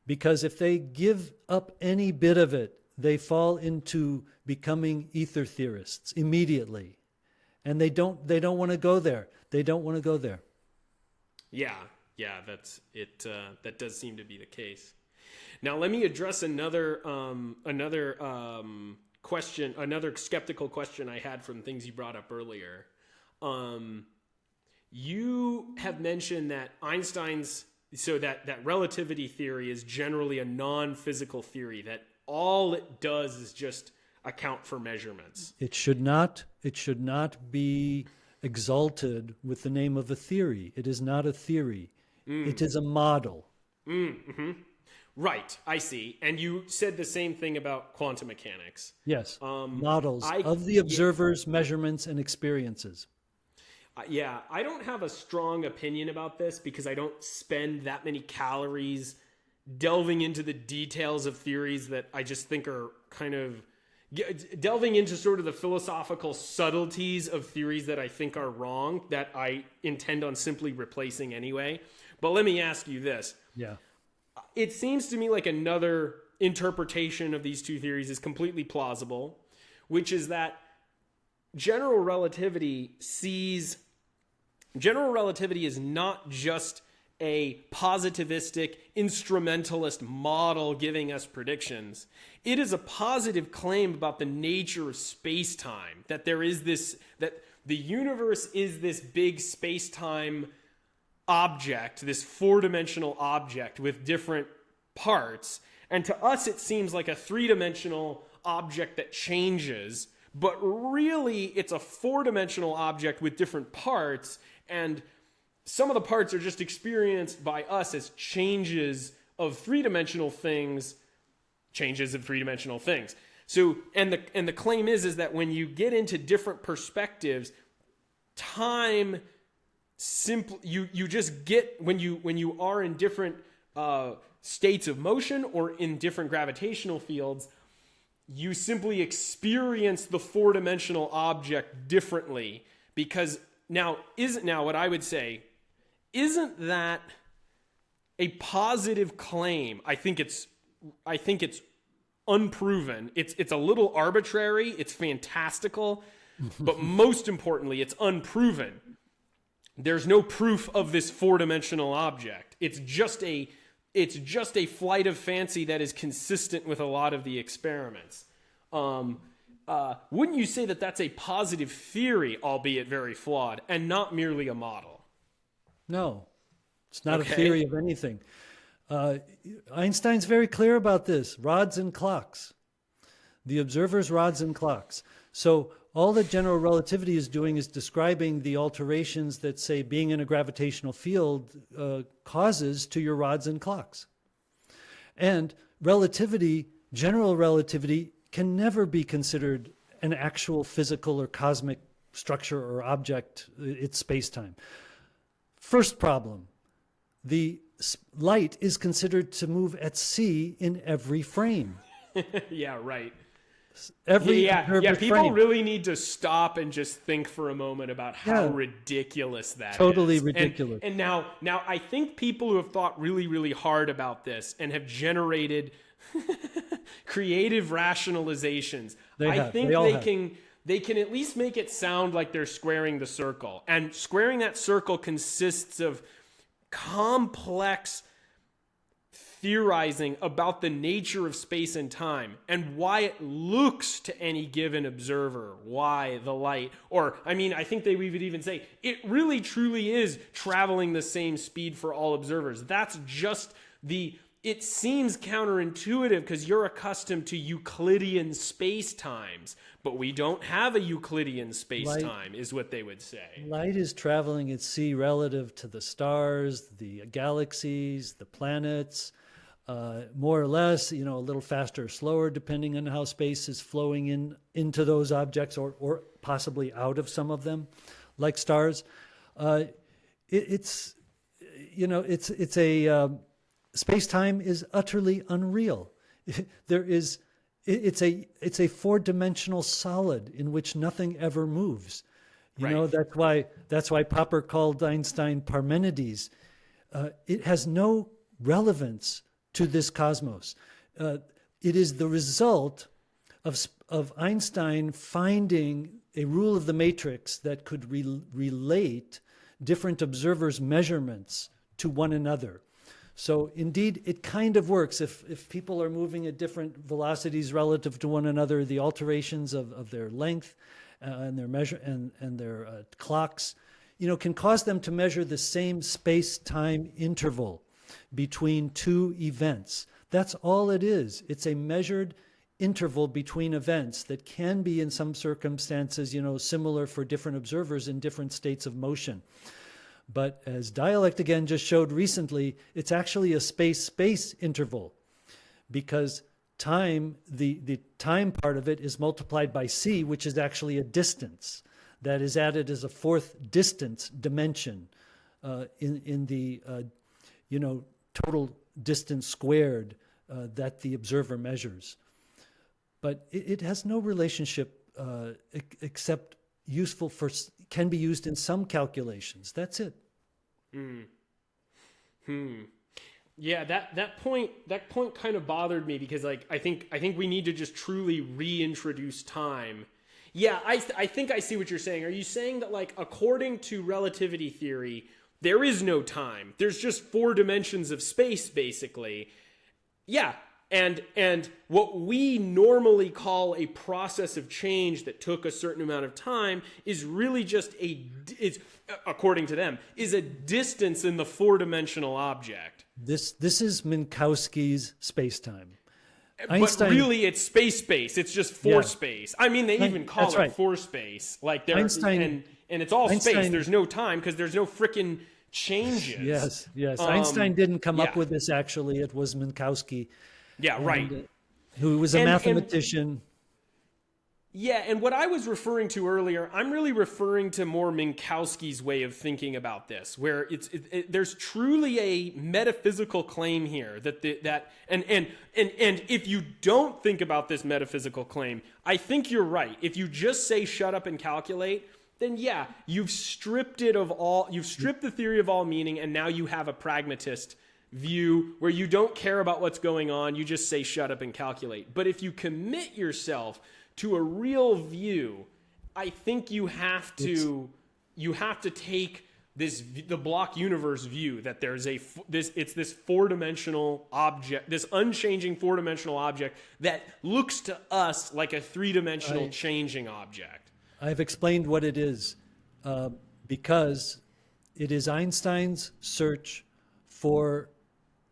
A: because if they give up any bit of it, they fall into becoming ether theorists immediately. And they don't want to go there. They don't want to go there.
B: Yeah, that's it. That does seem to be the case. Now, let me address another question, another skeptical question I had from things you brought up earlier. You have mentioned that that relativity theory is generally a non-physical theory, that all it does is just account for measurements.
A: It should not be exalted with the name of a theory. It is not a theory. It is a model.
B: Mm-hmm. Right, I see. And you said the same thing about quantum mechanics.
A: Yes, models of the observer's measurements and experiences.
B: I don't have a strong opinion about this because I don't spend that many calories delving into the details of theories that I just think are kind of delving into sort of the philosophical subtleties of theories that I think are wrong, that I intend on simply replacing anyway. But let me ask you this.
A: Yeah.
B: It seems to me like another interpretation of these two theories is completely plausible, which is that general relativity is not just a positivistic instrumentalist model giving us predictions. It is a positive claim about the nature of space-time, that the universe is this big space-time object, this four-dimensional object with different parts. And to us, it seems like a three-dimensional object that changes, but really it's a four-dimensional object with different parts, and some of the parts are just experienced by us as changes of three-dimensional things, So, and the claim is that when you get into different perspectives, time you just get, when you are in different states of motion or in different gravitational fields, you simply experience the four-dimensional object differently. Because now what I would say, isn't that a positive claim? I think it's unproven. It's a little arbitrary, it's fantastical, but most importantly, it's unproven. There's no proof of this four-dimensional object. It's just a flight of fancy that is consistent with a lot of the experiments. Wouldn't you say that that's a positive theory, albeit very flawed, and not merely a model?
A: No, it's not a theory of anything. Einstein's very clear about this. Rods and clocks. The observer's rods and clocks. So all that general relativity is doing is describing the alterations that, say, being in a gravitational field causes to your rods and clocks. And relativity, general relativity, can never be considered an actual physical or cosmic structure or object. It's space-time. First problem, the light is considered to move at c in every frame.
B: Yeah, right.
A: People
B: frame. Really need to stop and just think for a moment about how ridiculous that is.
A: Totally ridiculous.
B: And now I think people who have thought really, really hard about this and have generated creative rationalizations, they can at least make it sound like they're squaring the circle. And squaring that circle consists of complex theorizing about the nature of space and time and why it looks to any given observer, why the light, or I think they would even say it really truly is traveling the same speed for all observers. That's just it seems counterintuitive because you're accustomed to Euclidean space-times, but we don't have a Euclidean space-time, is what they would say.
A: Light is traveling at c relative to the stars, the galaxies, the planets, more or less, a little faster or slower, depending on how space is flowing into those objects or possibly out of some of them, like stars. Space-time is utterly unreal. It's a four-dimensional solid in which nothing ever moves. That's why Popper called Einstein Parmenides. It has no relevance to this cosmos. It is the result of Einstein finding a rule of the matrix that could relate different observers' measurements to one another. So indeed, it kind of works. If people are moving at different velocities relative to one another, the alterations of their length and their measure and their clocks, can cause them to measure the same space-time interval between two events. That's all it is. It's a measured interval between events that can be, in some circumstances, similar for different observers in different states of motion. But as Dialect again just showed recently, it's actually a space-space interval because time, the time part of it is multiplied by c, which is actually a distance that is added as a fourth distance dimension in the total distance squared that the observer measures. But it has no relationship except useful can be used in some calculations. That's it.
B: Yeah, that point kind of bothered me because I think we need to just truly reintroduce time. Yeah, I think I see what you're saying. Are you saying that according to relativity theory, there is no time? There's just four dimensions of space basically. Yeah, And what we normally call a process of change that took a certain amount of time is really just it's, according to them, is a distance in the four-dimensional object.
A: This is Minkowski's space-time.
B: But really, it's space. It's just force space. I mean, they even call it force space. Like and it's all space. There's no time because there's no frickin' changes.
A: Yes. Einstein didn't come up with this, actually. It was Minkowski.
B: Yeah, right.
A: Who was a mathematician.
B: And what I was referring to earlier, I'm really referring to more Minkowski's way of thinking about this, where there's truly a metaphysical claim here and if you don't think about this metaphysical claim, I think you're right. If you just say shut up and calculate, then you've stripped the theory of all meaning, and now you have a pragmatist view where you don't care about what's going on, you just say shut up and calculate. But if you commit yourself to a real view, I think you have to take the block universe view that there's this four-dimensional object, this unchanging four-dimensional object that looks to us like a three-dimensional changing object.
A: I've explained what it is because it is Einstein's search for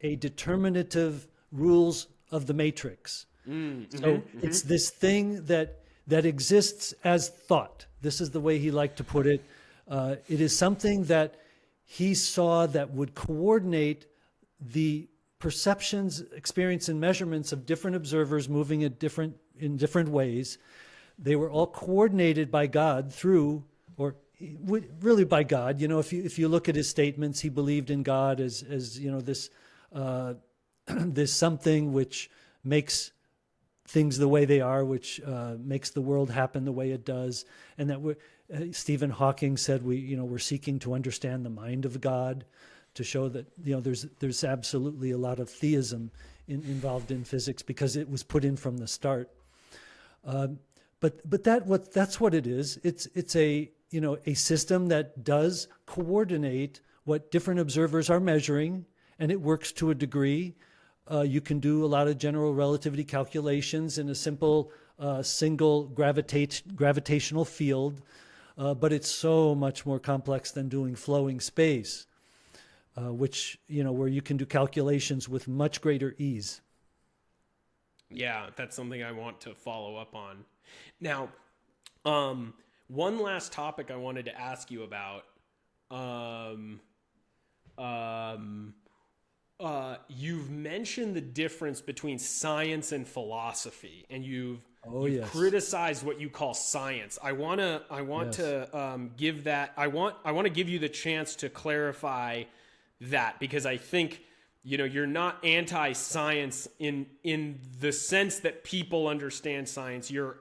A: a determinative rules of the matrix. So it's this thing that exists as thought. This is the way he liked to put it. It is something that he saw that would coordinate the perceptions, experience, and measurements of different observers moving in different ways. They were all coordinated by God really by God. You know, if you look at his statements, he believed in God as this this something which makes things the way they are, which makes the world happen the way it does, and that Stephen Hawking said we're seeking to understand the mind of God, to show that there's absolutely a lot of theism involved in physics because it was put in from the start. But that's what it is. It's a system that does coordinate what different observers are measuring, and it works to a degree. You can do a lot of general relativity calculations in a simple single gravitational field, but it's so much more complex than doing flowing space, which where you can do calculations with much greater ease.
B: Yeah, that's something I want to follow up on. Now, one last topic I wanted to ask you about. You've mentioned the difference between science and philosophy, and you've criticized what you call science. I want to give you the chance to clarify that, because I think you're not anti-science in the sense that people understand science. You're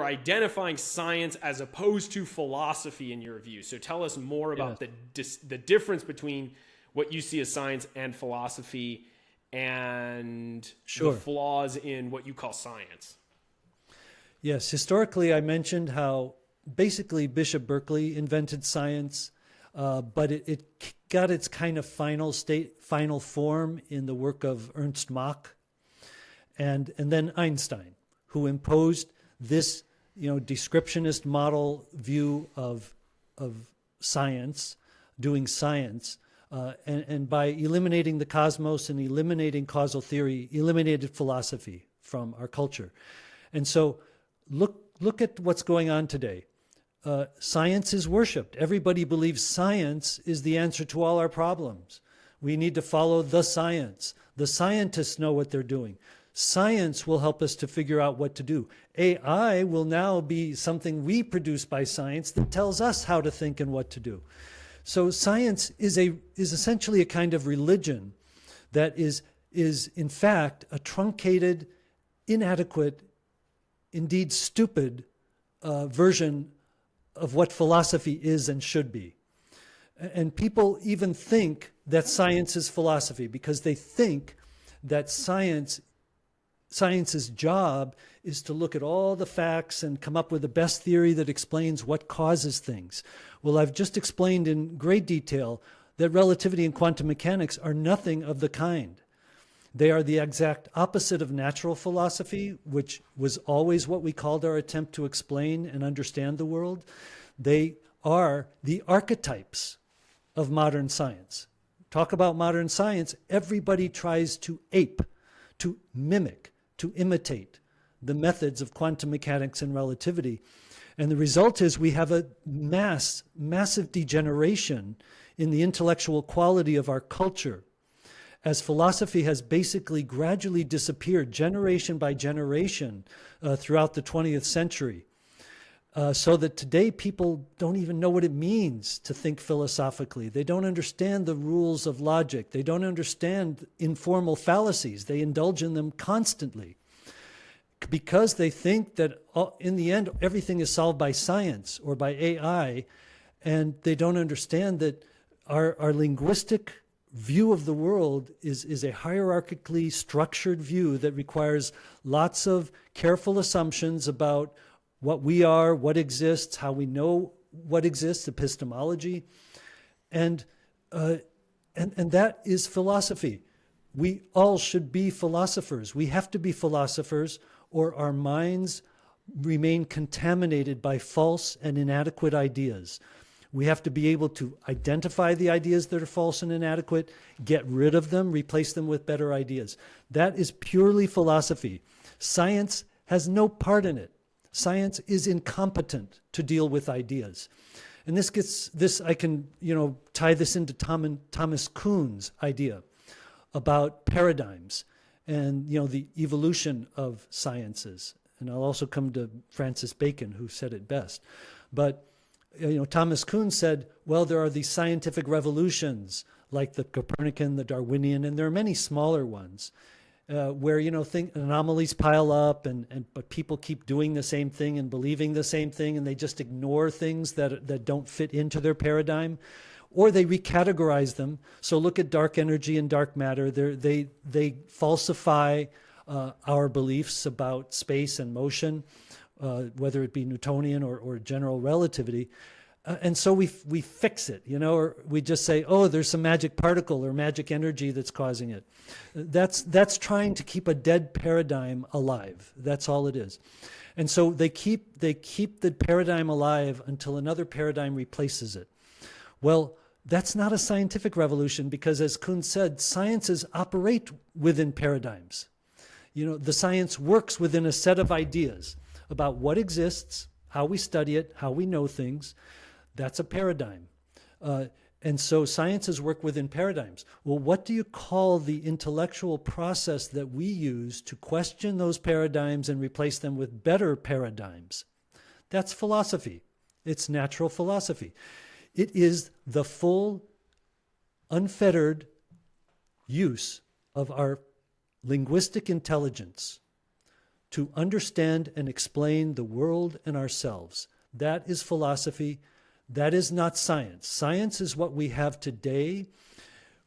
B: identifying science as opposed to philosophy in your view. So tell us more about the difference between what you see as science and philosophy, and the flaws in what you call science.
A: Yes, historically I mentioned how basically Bishop Berkeley invented science, but it got its kind of final form in the work of Ernst Mach, and then Einstein, who imposed this descriptionist model view of science, doing science. And by eliminating the cosmos and eliminating causal theory, eliminated philosophy from our culture. And so look at what's going on today. Science is worshipped. Everybody believes science is the answer to all our problems. We need to follow the science. The scientists know what they're doing. Science will help us to figure out what to do. AI will now be something we produce by science that tells us how to think and what to do. So science is essentially a kind of religion that is in fact a truncated, inadequate, indeed stupid version of what philosophy is and should be. And people even think that science is philosophy because they think that science's job is to look at all the facts and come up with the best theory that explains what causes things. Well, I've just explained in great detail that relativity and quantum mechanics are nothing of the kind. They are the exact opposite of natural philosophy, which was always what we called our attempt to explain and understand the world. They are the archetypes of modern science. Talk about modern science, everybody tries to ape, to mimic, to imitate the methods of quantum mechanics and relativity. And the result is we have a massive degeneration in the intellectual quality of our culture, as philosophy has basically gradually disappeared generation by generation throughout the 20th century. So that today people don't even know what it means to think philosophically. They don't understand the rules of logic. They don't understand informal fallacies. They indulge in them constantly because they think that in the end everything is solved by science or by AI, and they don't understand that our linguistic view of the world is a hierarchically structured view that requires lots of careful assumptions about what we are, what exists, how we know what exists, epistemology, and that is philosophy. We all should be philosophers. We have to be philosophers, or our minds remain contaminated by false and inadequate ideas. We have to be able to identify the ideas that are false and inadequate, get rid of them, replace them with better ideas. That is purely philosophy. Science has no part in it. Science is incompetent to deal with ideas. And I can, tie this into Thomas Kuhn's idea about paradigms and, the evolution of sciences. And I'll also come to Francis Bacon, who said it best. But, Thomas Kuhn said, well, there are these scientific revolutions like the Copernican, the Darwinian, and there are many smaller ones. Where anomalies pile up, but people keep doing the same thing and believing the same thing, and they just ignore things that don't fit into their paradigm, or they recategorize them. So look at dark energy and dark matter. They falsify our beliefs about space and motion, whether it be Newtonian or general relativity. And so we fix it, or we just say, oh, there's some magic particle or magic energy that's causing it. That's trying to keep a dead paradigm alive. That's all it is. And so they keep the paradigm alive until another paradigm replaces it. Well, that's not a scientific revolution because, as Kuhn said, sciences operate within paradigms. The science works within a set of ideas about what exists, how we study it, how we know things. That's a paradigm. And so sciences work within paradigms. Well, what do you call the intellectual process that we use to question those paradigms and replace them with better paradigms? That's philosophy. It's natural philosophy. It is the full, unfettered use of our linguistic intelligence to understand and explain the world and ourselves. That is philosophy. That is not science. Science is what we have today,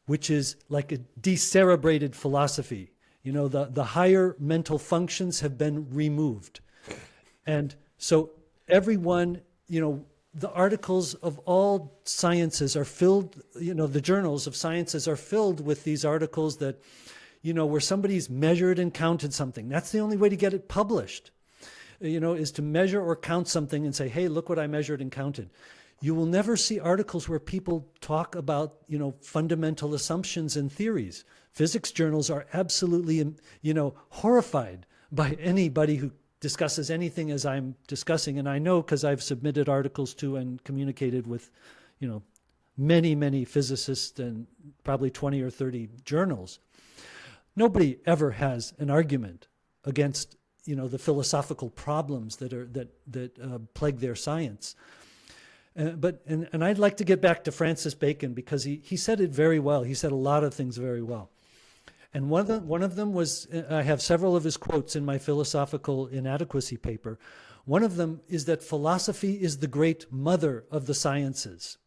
A: which is like a decerebrated philosophy. The higher mental functions have been removed. And so everyone, the articles of all sciences are filled, the journals of sciences are filled with these articles that, where somebody's measured and counted something. That's the only way to get it published, is to measure or count something and say, hey, look what I measured and counted. You will never see articles where people talk about, fundamental assumptions and theories. Physics journals are absolutely, horrified by anybody who discusses anything as I'm discussing. And I know because I've submitted articles to and communicated with, many, many physicists and probably 20 or 30 journals. Nobody ever has an argument against, the philosophical problems that plague their science. But I'd like to get back to Francis Bacon because he said it very well. He said a lot of things very well. And one of them was, I have several of his quotes in my philosophical inadequacy paper. One of them is that philosophy is the great mother of the sciences.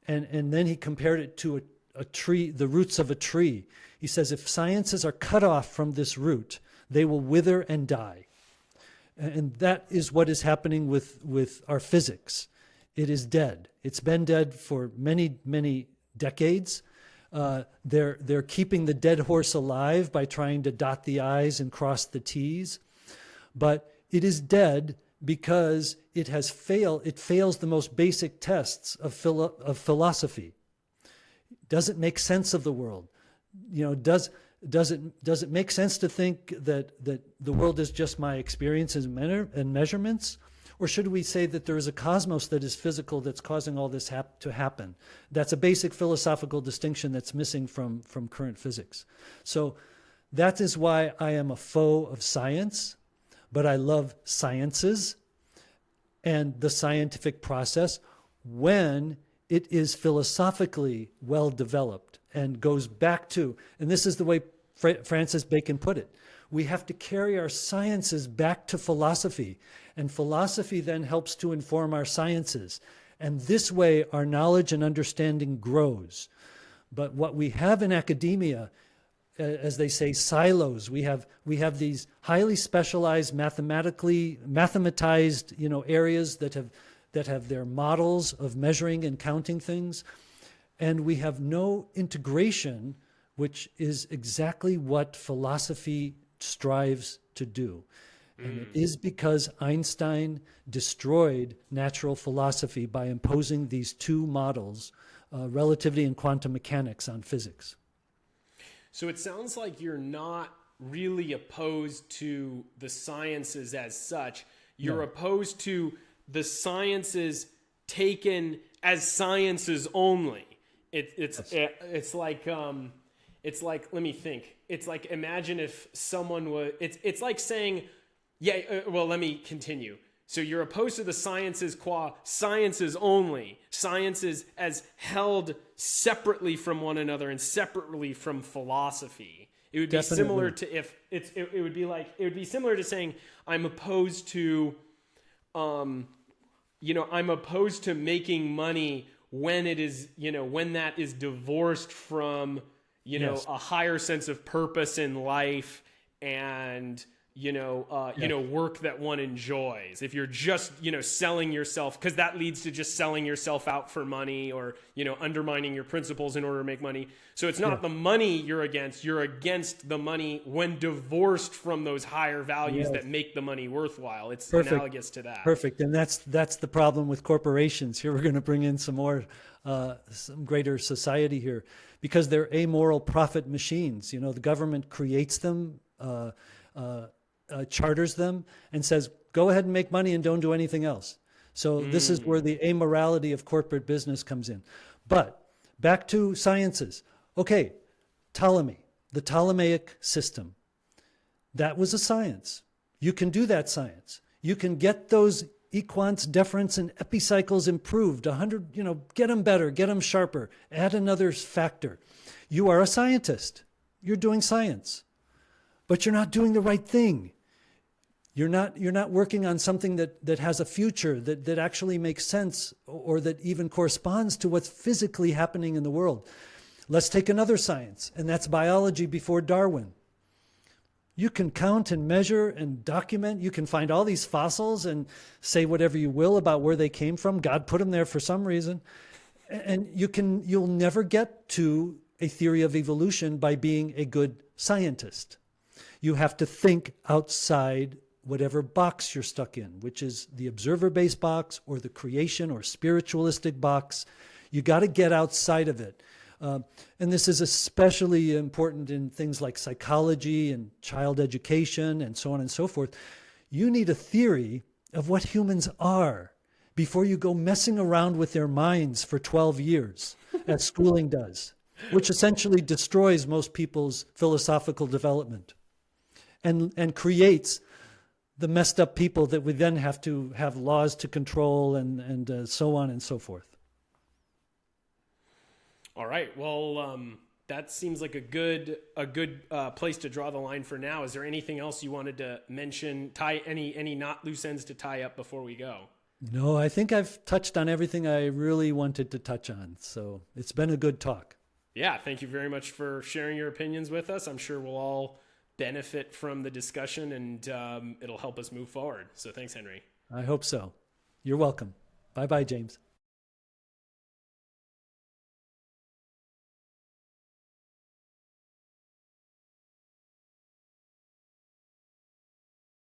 A: And then he compared it to a tree, the roots of a tree. He says, if sciences are cut off from this root, they will wither and die. And that is what is happening with our physics. It is dead. It's been dead for many, many decades. They're keeping the dead horse alive by trying to dot the I's and cross the T's. But it is dead because it has failed. It fails the most basic tests of philosophy. Does it make sense of the world? Does it make sense to think that the world is just my experiences and measurements? Or should we say that there is a cosmos that is physical that's causing all this to happen? That's a basic philosophical distinction that's missing from current physics. So that is why I am a foe of science, but I love sciences and the scientific process when it is philosophically well developed and goes back to, and this is the way Francis Bacon put it, we have to carry our sciences back to philosophy, and philosophy then helps to inform our sciences. And this way, our knowledge and understanding grows. But what we have in academia, as they say, silos. We have these highly specialized, mathematized, areas that have their models of measuring and counting things, and we have no integration, which is exactly what philosophy strives to do. And it is because Einstein destroyed natural philosophy by imposing these two models, relativity and quantum mechanics, on physics.
B: So it sounds like you're not really opposed to the sciences as such. You're opposed to the sciences taken as sciences only. It's like let me think. It's like, imagine if someone was. It's like saying, let me continue. So you're opposed to the sciences qua sciences only, sciences as held separately from one another and separately from philosophy. It would be similar to it would be similar to saying I'm opposed to, I'm opposed to making money when it is, when that is divorced from, a higher sense of purpose in life and work that one enjoys. If you're just, selling yourself, because that leads to just selling yourself out for money or, undermining your principles in order to make money. So it's not the money you're against the money when divorced from those higher values that make the money worthwhile. It's analogous to that. Perfect.
A: And that's the problem with corporations. Here we're going to bring in some greater society here, because they're amoral profit machines. The government creates them, charters them, and says, go ahead and make money and don't do anything else. So this is where the amorality of corporate business comes in. But back to sciences. Okay, Ptolemy, the Ptolemaic system. That was a science. You can do that science. You can get those equants, deferents, and epicycles improved, 100, get them better, get them sharper, add another factor. You are a scientist. You're doing science. But you're not doing the right thing. You're not working on something that has a future, that actually makes sense, or that even corresponds to what's physically happening in the world. Let's take another science, and that's biology before Darwin. You can count and measure and document. You can find all these fossils and say whatever you will about where they came from. God put them there for some reason. And you'll never get to a theory of evolution by being a good scientist. You have to think outside whatever box you're stuck in, which is the observer-based box or the creation or spiritualistic box. You got to get outside of it. And this is especially important in things like psychology and child education and so on and so forth. You need a theory of what humans are before you go messing around with their minds for 12 years, as schooling does, which essentially destroys most people's philosophical development and creates the messed up people that we then have to have laws to control and so on and so forth.
B: All right. Well, that seems like a good place to draw the line for now. Is there anything else you wanted to mention? Tie any not loose ends to tie up before we go?
A: No, I think I've touched on everything I really wanted to touch on. So it's been a good talk.
B: Yeah. Thank you very much for sharing your opinions with us. I'm sure we'll all benefit from the discussion, and it'll help us move forward. So thanks, Henry.
A: I hope so. You're welcome. Bye-bye, James.